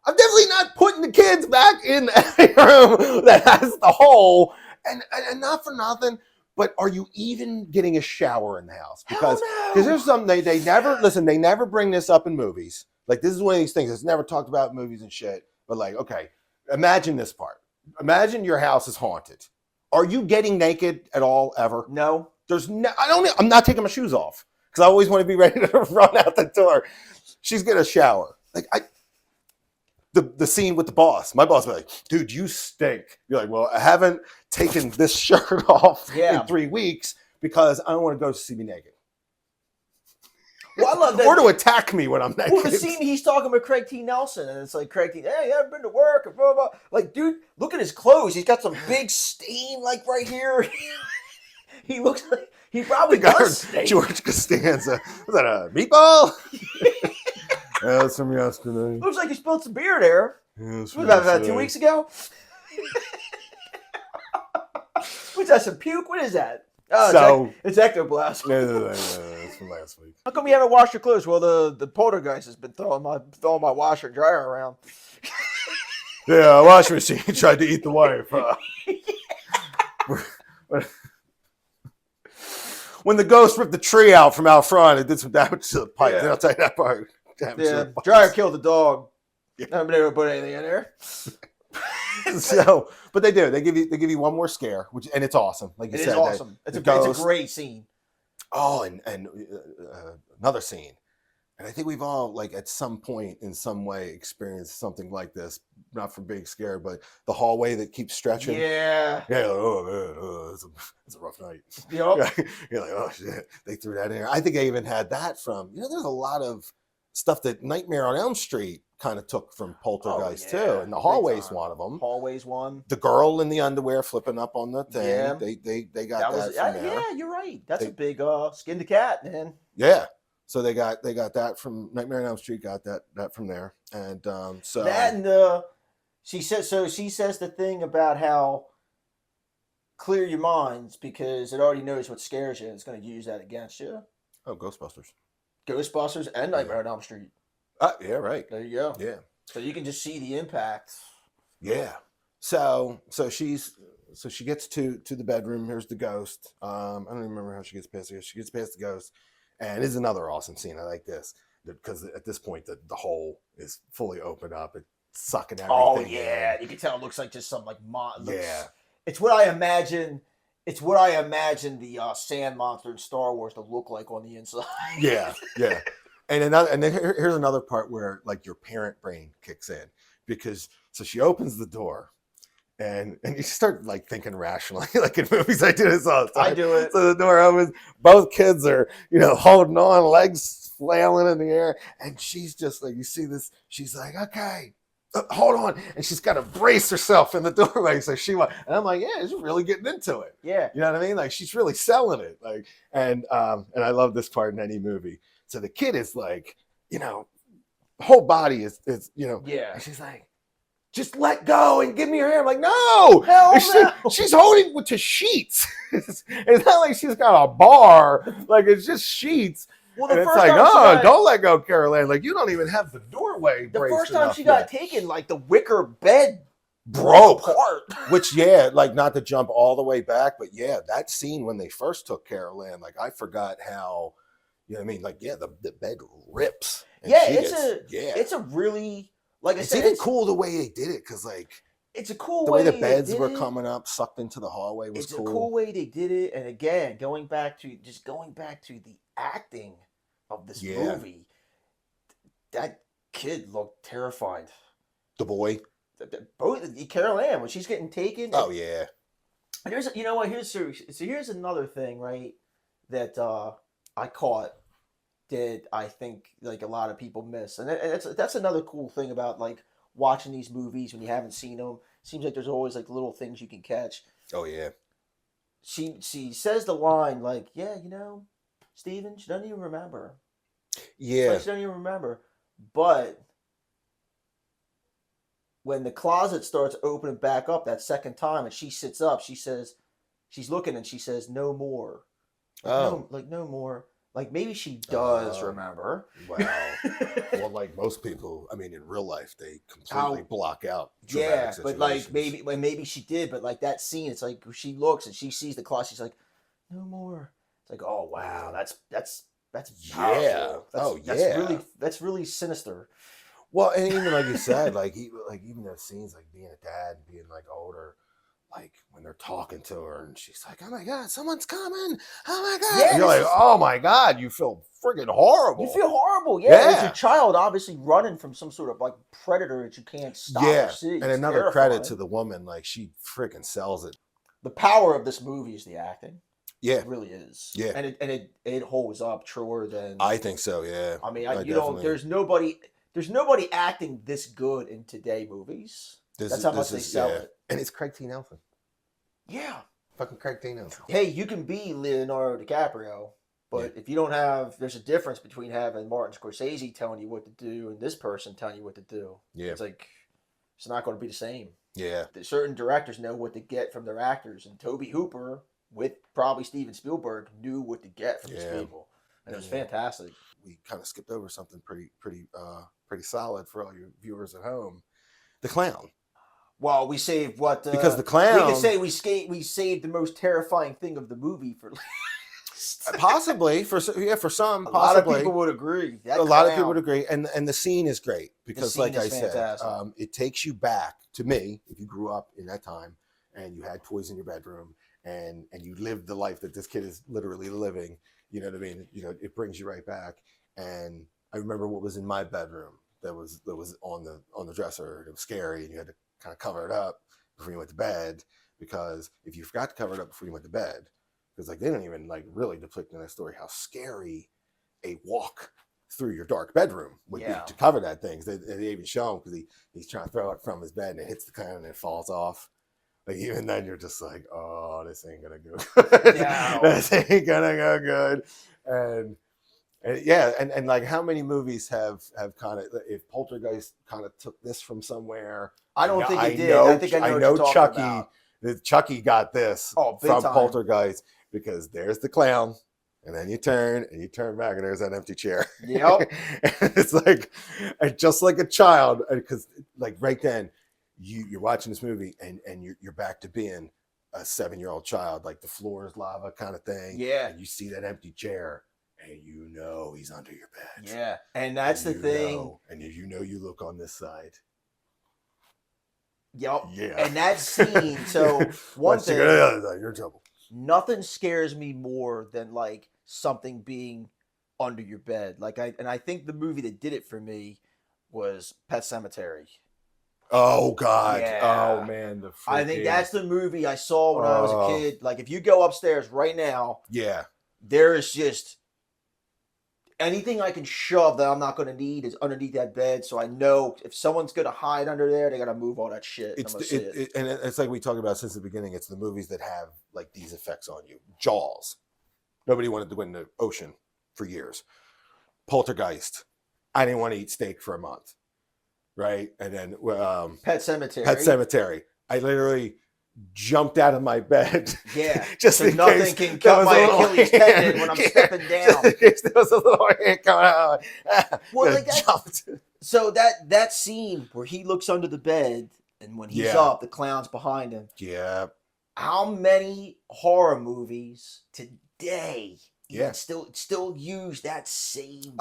I'm definitely not putting the kids back in the room that has the hole. And not for nothing, but are you even getting a shower in the house? Because there's something they never listen. They never bring this up in movies. Like, this is one of these things that's never talked about in movies and shit. But like, okay, imagine this part. Imagine your house is haunted. Are you getting naked at all ever? no. There's no. I'm not taking my shoes off because I always want to be ready to run out the door. She's getting a shower. Like, the scene with the boss. My boss was like, "Dude, you stink." You're like, "Well, I haven't taken this shirt off in 3 weeks because I don't want to go see me naked." Well, I love that. Or to attack me when I'm naked. Well, the scene he's talking about Craig T. Nelson, and it's like Craig T. Hey, you haven't been to work, and blah blah. Like, dude, look at his clothes. He's got some big stain, like right here. He looks like he probably does. George Costanza. Was that a meatball? Yeah, that's from yesterday. Looks like he spilled some beer there. Yeah, What about 2 weeks ago? What's that? Some puke? What is that? Oh, it's ectoplasm. No, it's from last week. How come you haven't washed your clothes? Well, the poltergeist has been throwing my washer and dryer around. Yeah, a washing machine tried to eat the wife. When the ghost ripped the tree out from out front, it did some damage to the pipe. Yeah. I'll tell you that part. Yeah, dryer killed the dog. Yeah. I haven't been able to put anything in there. So, but they do. They give you one more scare, and it's awesome. Like you said, it is awesome. It's a great scene. Oh, and another scene, and I think we've all, like, at some point in some way experienced something like this. Not from being scared, but the hallway that keeps stretching. Yeah. Yeah. Oh, it's a rough night. Yep. You're like, oh shit, they threw that in there. I think I even had that from. There's a lot of stuff that Nightmare on Elm Street kind of took from Poltergeist too, and the hallway's one of them. Hallway's one. The girl in the underwear flipping up on the thing. Yeah. They got that from there. Yeah, you're right. That's a big skin the cat, man. Yeah. So they got that from Nightmare on Elm Street. Got that from there, and so that and she says the thing about how clear your minds because it already knows what scares you and it's going to use that against you. Oh, Ghostbusters And Nightmare on Elm Street. Yeah, right. There you go. Yeah. So you can just see the impact. Yeah. So she gets to the bedroom. Here's the ghost. I don't even remember how she gets past it. She gets past the ghost, and this is another awesome scene. I like this because at this point the hole is fully opened up. It's sucking everything. Oh yeah, you can tell it looks like just some like yeah. It's what I imagine. It's what I imagine the sand monster in Star Wars to look like on the inside. Yeah. And then here's another part where, like, your parent brain kicks in, because so she opens the door and you start, like, thinking rationally. Like in movies, I do this all the time. I do it. So the door opens, both kids are, holding on, legs flailing in the air, and she's just like, you see this, she's like, okay, hold on, and she's got to brace herself in the doorway. So and I'm like, yeah, she's really getting into it. Yeah, you know what I mean? Like, she's really selling it. Like, and I love this part in any movie. So the kid is like, the whole body is yeah. And she's like, just let go and give me your hand. I'm like, no, no. She's holding to sheets. It's not like she's got a bar. Like, it's just sheets. Well, and it's like, don't let go, Carol Ann. Like, you don't even have the doorway. The first time she got taken, like, the wicker bed broke apart. Which, yeah, like, not to jump all the way back, but yeah, that scene when they first took Carol Ann, like, I forgot how, you know what I mean? Like, yeah, the bed rips. Yeah, it's a really, like I said, it's even cool the way they did it, because, like, it's a cool the way the beds were coming up, sucked into the hallway was cool. It's a cool way they did it, and again, going back to the acting of this movie, that kid looked terrified. The boy, both Carol Ann when she's getting taken. Oh yeah. And here's another thing, right? That I caught that I think like a lot of people miss, and that's another cool thing about like watching these movies when you haven't seen them. Seems like there's always like little things you can catch. Oh yeah. She says the line like, "Yeah, you know, Steven, she doesn't even remember." It's like Yeah. she doesn't even remember, but when the closet starts opening back up that second time, and she sits up, she says, she's looking and she says, "No more." Oh. Like no more. Like maybe she does Uh, remember. wow. Well, like most people, I mean, in real life, they completely How block out traumatic yeah, but like situations. maybe she did, but like that scene, it's like she looks and she sees the clock. She's like, "No more." It's like, oh wow, Yeah. that's Yeah. powerful. Oh yeah. That's really sinister. Well, and even like you said, like even those scenes, like being a dad, being like older, like when they're talking to her, and she's like, "Oh my god, someone's coming! Oh my god!" And Yeah, you're this like, is "Oh my god!" You feel friggin' you horrible. feel horrible. Yeah, as your Yeah. child, obviously running from some sort of like predator that you can't stop or Yeah. see. And It's another credit to terrifying. the woman, like she freaking sells it. The power of this movie is the acting. Yeah. It really is, Yeah. and it holds up truer than. I think so. Yeah. I mean, I you don't. definitely. There's nobody acting this good in today movies. That's how much This they is sell yeah. it. And it's Craig T. Nelson. Yeah. Fucking Craig T. Nelson. Hey, you can be Leonardo DiCaprio, Yeah. but if you don't have, there's a difference between having Martin Scorsese telling you what to do and this person telling you what to do. Yeah. It's like it's not going to be the same. Yeah. Certain directors know what to get from their actors, and Toby Hooper, with probably Steven Spielberg, knew what to get from these Yeah. people, and it was fantastic. We kind of skipped over something pretty solid for all you viewers at home. The clown. Well, we saved what Because the we clown could say we saved the most terrifying thing of the movie for possibly for some a lot of possibly people would agree. a lot of people would agree, and the scene is great because scene like is I said, fantastic. it takes you back to me if you grew up in that time and you had toys in your bedroom and you lived the life that this kid is literally living. You know what I mean? You know, it brings you right back. And I remember what was in my bedroom that was on the dresser. It was scary, and you had to kind of cover it up before you went to bed, because if you forgot to cover it up before you went to bed, because like they don't even like really depict in that story how scary a walk through your dark bedroom would be to cover that thing. They even show him because he's trying to throw it from his bed and it hits the clown and it falls off. Like even then you're just like, oh, this ain't gonna go good. No. This ain't gonna go good. And yeah, and like how many movies have kind of, if Poltergeist kind of took this from somewhere? I don't think it did. Know, I think I know what you're talking about. Chucky got this big from time. Poltergeist, because there's the clown, and then you turn back and there's that empty chair. Yep. And it's like just like a child, because like right then you're watching this movie and you're back to being a 7-year-old child, like the floor is lava kind of thing. Yeah. And you see that empty chair. And you know he's under your bed. Yeah, and that's the thing. And you know you look on this side. Yep. Yeah. And that scene. So one thing, you're in trouble. Nothing scares me more than like something being under your bed. Like I think the movie that did it for me was Pet Sematary. Oh God. Yeah. Oh man. I think that's the movie I saw when I was a kid. Like if you go upstairs right now, yeah, there is just anything I can shove that I'm not going to need is underneath that bed. So I know if someone's going to hide under there, they got to move all that shit. And it's like we talked about since the beginning. It's the movies that have like these effects on you. Jaws. Nobody wanted to go in the ocean for years. Poltergeist. I didn't want to eat steak for a month. Right. And then Pet Sematary. Pet Sematary. I literally jumped out of my bed. Yeah. Just in nothing case can cut my Achilles tendon when I'm stepping down. Just in case there was a little hand coming out. Well, like that, so that scene where he looks under the bed and when he's up, the clown's behind him. Yeah. How many horror movies today still use that same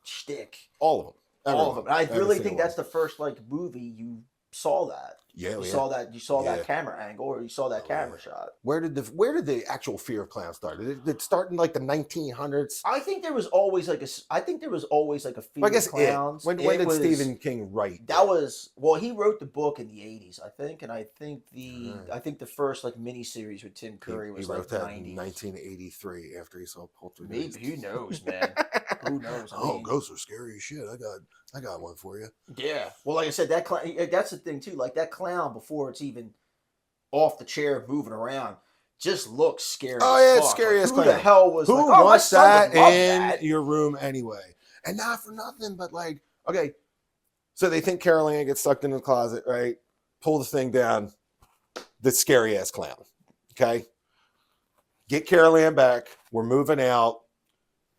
shtick? All of them. All of them. And I really think that's the first like movie you saw that. Yeah, You yeah. saw that. You saw Yeah. that camera angle, or you saw that camera shot. Where did the actual fear of clowns start? Did it start in like the 1900s? I think there was always like a. I think there was always like a fear I guess of clowns. When It did was, Stephen King write That was he wrote the book in the 80s, I think, and I think Right. I think the first like miniseries with Tim Curry was he wrote like that 90s. in 1983 after he saw Poltergeist. Maybe, who knows, man? Who knows? I mean, ghosts are scary as shit. I got one for you. yeah. Well, like I said, that clown. That's the thing too. Like that clown before it's even off the chair moving around, just looks scary. Oh as yeah, fuck. it's scary like, as who clown. the hell was Who like, oh, my wants son that would love in that. your room anyway? And not for nothing, but like, okay, so they think Carol Ann gets sucked into the closet, right? Pull the thing down, the scary ass clown. Okay, get Carol Ann back. We're moving out.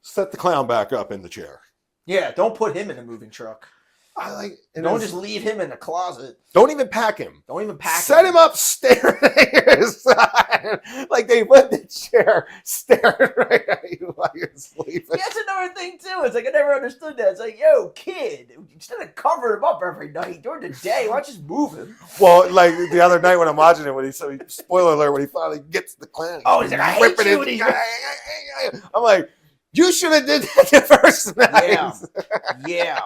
Set the clown back up in the chair. Yeah, don't put him in a moving truck. I like. Don't just leave him in the closet. Don't even pack him. Don't even pack Set him up staring at your side. Like they put the chair staring right at you while you're sleeping. Yeah, that's another thing too. It's like I never understood that. It's like, yo, kid, instead of covering him up every night during the day, why don't you just move him? Well, like the other night when I'm watching it, spoiler alert, when he finally gets the clown. Oh, he's like, I hate you. And he's I'm like, you should have did that the first night. Yeah.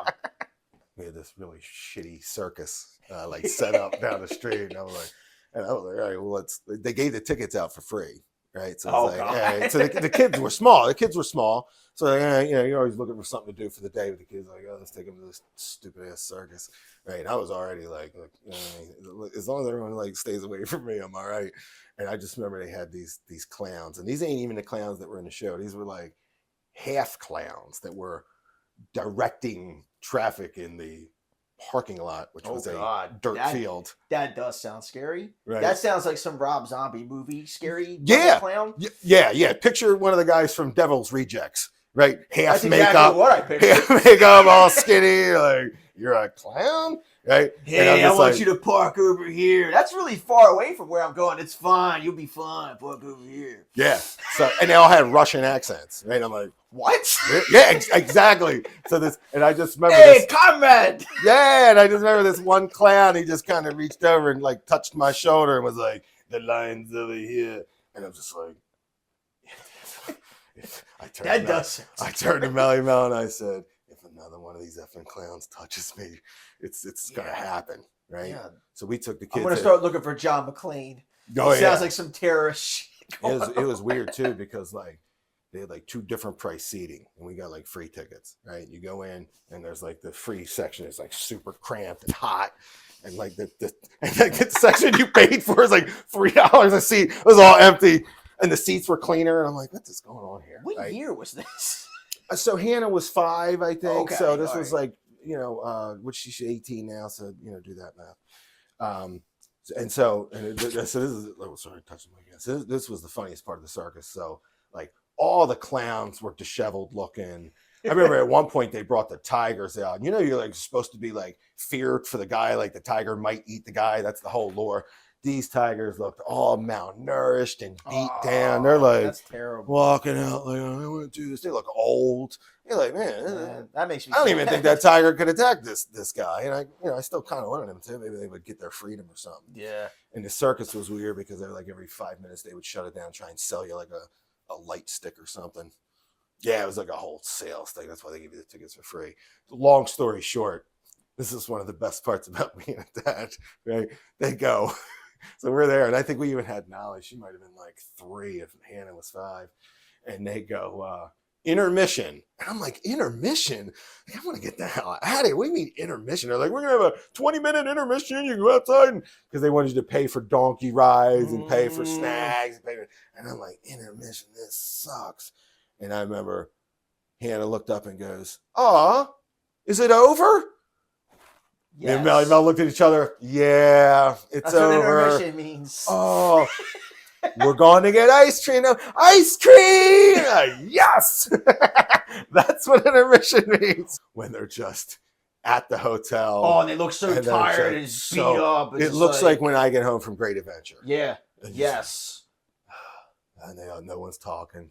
We had this really shitty circus like set up down the street, and I was like, all right, well, they gave the tickets out for free, right? So Oh, like, God. all right. So the kids were small. So you're always looking for something to do for the day with the kids. Like, oh, let's take them to this stupid ass circus, right? And I was already like as long as everyone like stays away from me, I'm all right. And I just remember they had these clowns, and these ain't even the clowns that were in the show. These were like half clowns that were directing traffic in the parking lot, which was a dirt field. That does sound scary. Right. That sounds like some Rob Zombie movie. Scary clown. Yeah. Picture one of the guys from Devil's Rejects, right? Half That's makeup, exactly what I pictured. half makeup, all skinny. Like, you're a clown, right? Hey, I want you to park over here. That's really far away from where I'm going. It's fine. You'll be fine. Park over here. Yeah. So, and they all had Russian accents, right? I'm like, what? Yeah, exactly. So and I just remember hey, comrade. Yeah, and I just remember this one clown. He just kind of reached over and like touched my shoulder and was like, "The line's over here," and I'm just like, I turned to Melly Mel and I said, "If another one of these effing clowns touches me, it's gonna happen, right?" Yeah. So we took the kids. I'm gonna start looking for John McClane. Sounds like some terrorist shit. It was weird too because like they had like 2 different price seating and we got like free tickets, right? You go in and there's like the free section is like super cramped and hot. And like the section you paid for is like $3 a seat. It was all empty and the seats were cleaner. And I'm like, what is going on here? What year was this? So Hannah was 5, I think. Okay, so this was like, which she's 18 now. So, do that math. So this is, oh, sorry, touching my gas. This was the funniest part of the circus. So like all the clowns were disheveled looking. I remember at one point they brought the tigers out. You're like supposed to be like feared for the guy, like the tiger might eat the guy. That's the whole lore. These tigers looked all malnourished and beat down. They're like, that's terrible. Walking out like, I want to do this. They look old. You're like, man, that makes me. I don't even think that tiger could attack this guy. And I still kind of wanted him to. Maybe they would get their freedom or something. Yeah. And the circus was weird because they're like every 5 minutes they would shut it down, try and sell you like a light stick or something. Yeah, it was like a whole sales thing. That's why they give you the tickets for free. Long story short, this is one of the best parts about being a dad, right? They go. So we're there, and I think we even had Nolly. She might have been like 3 if Hannah was 5. And they go, intermission. And I'm like, intermission? I want to get the hell out of here. What do you mean intermission? They're like, we're going to have a 20-minute intermission. You go outside. Because they wanted you to pay for donkey rides and pay for snacks. And I'm like, intermission, this sucks. And I remember Hannah looked up and goes, "Aw, is it over?" Yes. Me and Mel looked at each other. Yeah, it's over. That's what intermission means. Oh, we're going to get ice cream now. Ice cream! Yes! That's what intermission means. When they're just at the hotel. Oh, and they look so tired and beat up. It looks like when I get home from Great Adventure. Yeah. Yes. And no one's talking.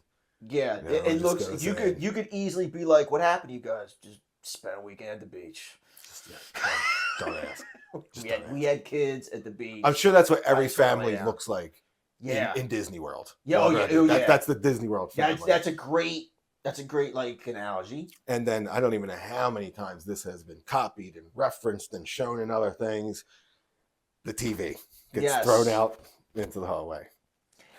Yeah, it looks. You could easily be like, "What happened to you guys? Just spent a weekend at the beach." Don't ask. Just don't We ask. had kids at the beach. I'm sure that's what every I just wanna lay family down. looks like Yeah. in Disney World. Yeah, Walking oh, yeah, around there. oh, yeah. That's the Disney World family. That's a great like analogy. And then I don't even know how many times this has been copied and referenced and shown in other things. The TV gets thrown out into the hallway.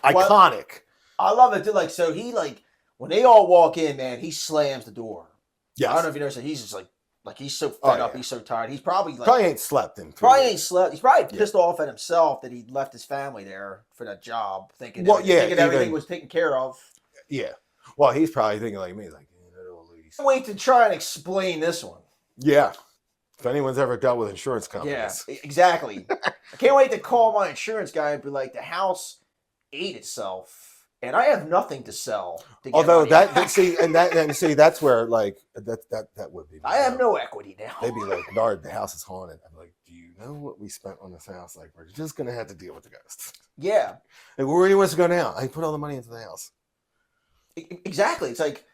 Well, Iconic. I love it too. Like, so he like when they all walk in, man, he slams the door. Yes. I don't know if you noticed that he's just like he's so fed up, he's so tired. He's probably like ain't slept in 3 probably days. ain't slept. He's probably pissed off at himself that he left his family there for that job, thinking everything was taken care of. Yeah. Well, he's probably thinking like me. He's like, wait to try and explain this one. Yeah. If anyone's ever dealt with insurance companies. Yeah, exactly. I can't wait to call my insurance guy and be like, the house ate itself, and I have nothing to sell. Although that's where like that would be. I have no equity now. They'd be like, Nard, the house is haunted. I'm like, do you know what we spent on this house? Like, we're just gonna have to deal with the ghosts. Yeah. Like, where do you want to go now? I put all the money into the house. Exactly. It's like,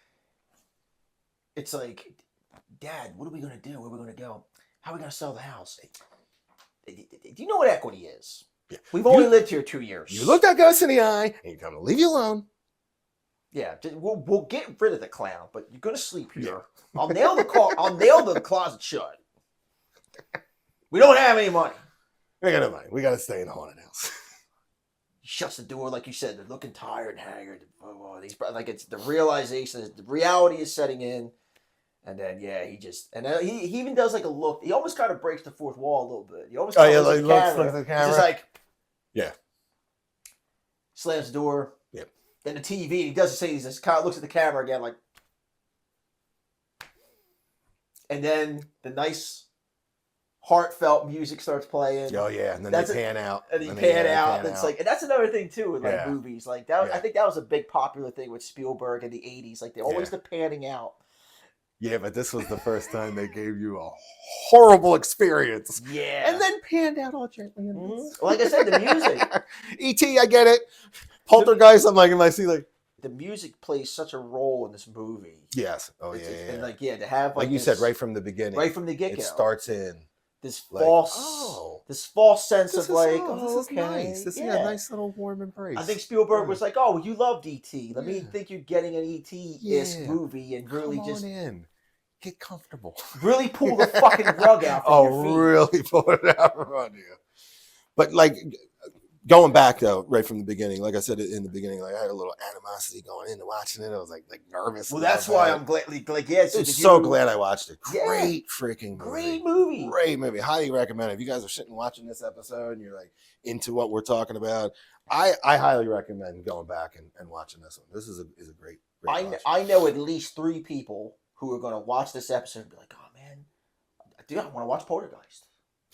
Dad, what are we gonna do? Where are we gonna go? How are we gonna sell the house? Do you know what equity is? Yeah. We've only lived here 2 years. You look that ghost in the eye, and you tell him to leave you alone. Yeah, we'll get rid of the clown, but you're gonna sleep here. Yeah. I'll nail the closet shut. We don't have any money. We got no money. We got to stay in the haunted house. He shuts the door, like you said. They're looking tired and haggard. Like it's the realization, the reality is setting in, and then he even does like a look. He almost kind of breaks the fourth wall a little bit. He almost looks at the camera. He's just like, yeah, slams the door. Yeah. Then the TV. He doesn't say. He just kind of looks at the camera again, like, and then the nice heartfelt music starts playing. Oh yeah, and then they pan out. And they pan out. It's like, and that's another thing too with like movies. Like that, I think that was a big popular thing with Spielberg in the '80s. Like they always the panning out. Yeah, but this was the first time they gave you a horrible experience. Yeah, and then panned out all gently. Mm-hmm. Like I said, the music. E.T., I get it. Poltergeist, I'm like, I see like. The music plays such a role in this movie. Yes. Oh yeah. And like to have like you said right from the beginning. Right from the get-go. It starts in. This false sense of like, this is nice. This is a nice little warm embrace. I think Spielberg was like, "Oh, you loved E.T. Let me think you're getting an E.T.-esque movie and really just get comfortable. Really pull the fucking rug out from your feet. Really pull it out from you." But like going back though, right from the beginning, like I said in the beginning, like I had a little animosity going into watching it. I was like nervous. Well, that's why I'm glad. Like, so glad I watched it. Great freaking movie. Great movie. Highly recommend it. If you guys are sitting watching this episode and you're like into what we're talking about, I highly recommend going back and watching this one. This is a great I know at least 3 people who are going to watch this episode and be like, "Oh man, dude, I want to watch Poltergeist."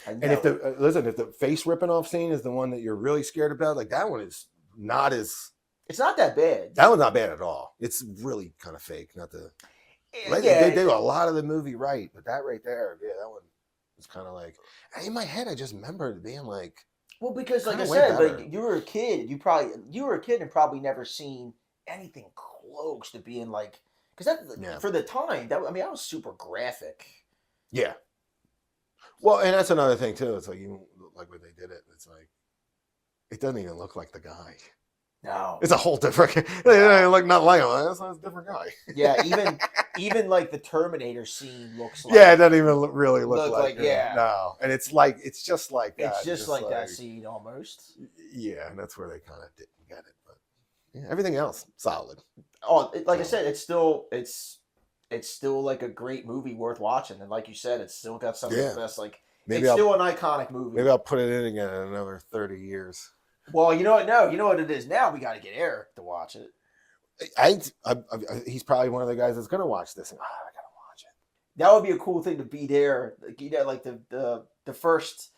And if the face ripping off scene is the one that you're really scared about, like that one is not as. It's not that bad. That one's not bad at all. It's really kind of fake. Not the. They do a lot of the movie right, but that right there, that one was kind of like. In my head, I just remember it being like. Well, because like I said, like you were a kid. You were a kid and probably never seen anything close to being like. Because for the time, that was super graphic. Yeah. Well, and that's another thing too. It's like even like when they did it, it's like it doesn't even look like the guy. No, it's a whole different. They look not like him. That's a different guy. Yeah, even like the Terminator scene looks like. Yeah, it doesn't even really look like no, and it's just like it's just like that scene almost. Yeah, and that's where they kind of didn't get it, but everything else solid. Oh, I said, it's still like a great movie worth watching, and like you said, it's still got some of the best. Like it's still an iconic movie. Maybe I'll put it in again in another 30 years. Well, you know what? No, you know what it is now. We got to get Eric to watch it. He's probably one of the guys that's gonna watch this, and I gotta watch it. That would be a cool thing to be there. Like the first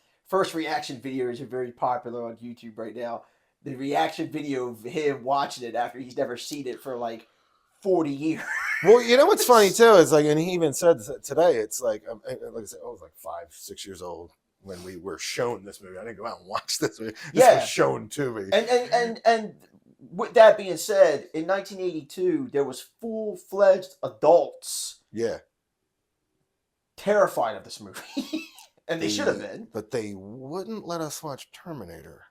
reaction videos are very popular on YouTube right now. The reaction video of him watching it after he's never seen it for like 40 years. Well, you know what's funny too is like, and he even said today, it's like I said, I was like 5-6 years old when we were shown this movie. I didn't go out and watch this movie. This was shown to me. And with that being said, in 1982, there was full-fledged adults. Yeah. Terrified of this movie. And they should have been. But they wouldn't let us watch Terminator.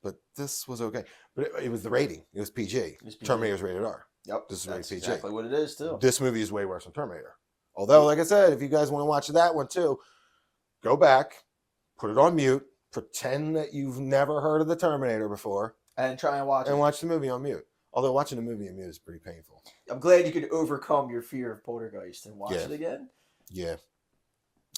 But this was okay. But it was the rating. It was PG. It was PG. Terminator's rated R. Yep. This is That's rated PG. exactly what it is, too. This movie is way worse than Terminator. Although, like I said, if you guys want to watch that one too, go back, put it on mute, pretend that you've never heard of the Terminator before, and try and watch it. And watch the movie on mute. Although watching the movie on mute is pretty painful. I'm glad you could overcome your fear of Poltergeist and watch it again. Yeah.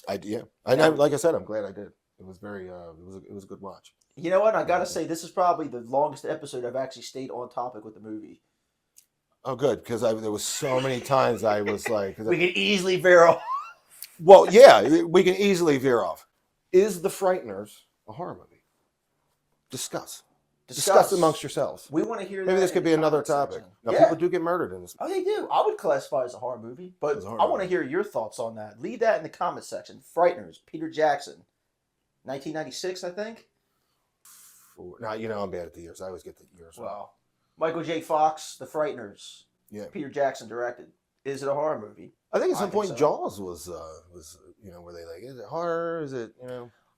Like I said, I'm glad I did. It was very it was a good watch. You know what? I gotta say, this is probably the longest episode I've actually stayed on topic with the movie. Oh, good, because there was so many times I was like, we can easily veer off. Well, yeah, we can easily veer off. Is The Frighteners a horror movie? Discuss amongst yourselves. We want to hear. Maybe this could be another topic. Now, people do get murdered in this. Oh, they do. I would classify it as a horror movie, but I want to hear your thoughts on that. Leave that in the comment section. Frighteners, Peter Jackson, 1996, I think. Now I'm bad at the years. I always get the years. Wow. Michael J. Fox, The Frighteners. Yeah. Peter Jackson directed. Is it a horror movie? I think at some point Jaws was were they like, is it horror? Is it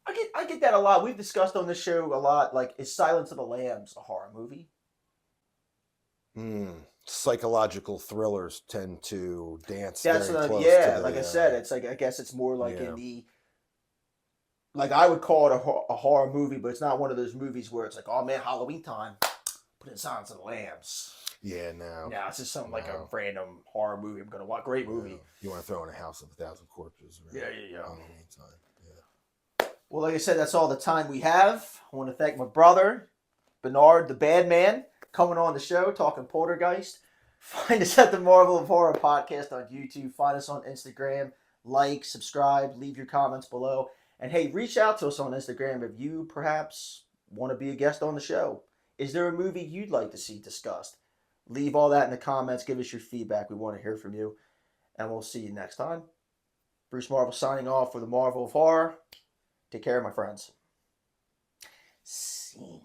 I get that a lot. We've discussed on this show a lot. Like, is Silence of the Lambs a horror movie? Psychological thrillers tend to dance. That's very close yeah. To like I said, it's like I guess it's more like in the. Like I would call it a horror movie, but it's not one of those movies where it's like, oh man, Halloween time, put in Silence of the Lambs. Yeah, no. No, it's just something like a random horror movie. I'm gonna watch. Great movie. No. You want to throw in a House of 1,000 Corpses? Right? Yeah. Halloween time. Well, like I said, that's all the time we have. I want to thank my brother, Bernard, the Bad Man, coming on the show, talking Poltergeist. Find us at the Marvel of Horror podcast on YouTube. Find us on Instagram. Like, subscribe, leave your comments below. And hey, reach out to us on Instagram if you perhaps want to be a guest on the show. Is there a movie you'd like to see discussed? Leave all that in the comments. Give us your feedback. We want to hear from you. And we'll see you next time. Bruce Marvel signing off for the Marvel of Horror. Take care, my friends. Scene.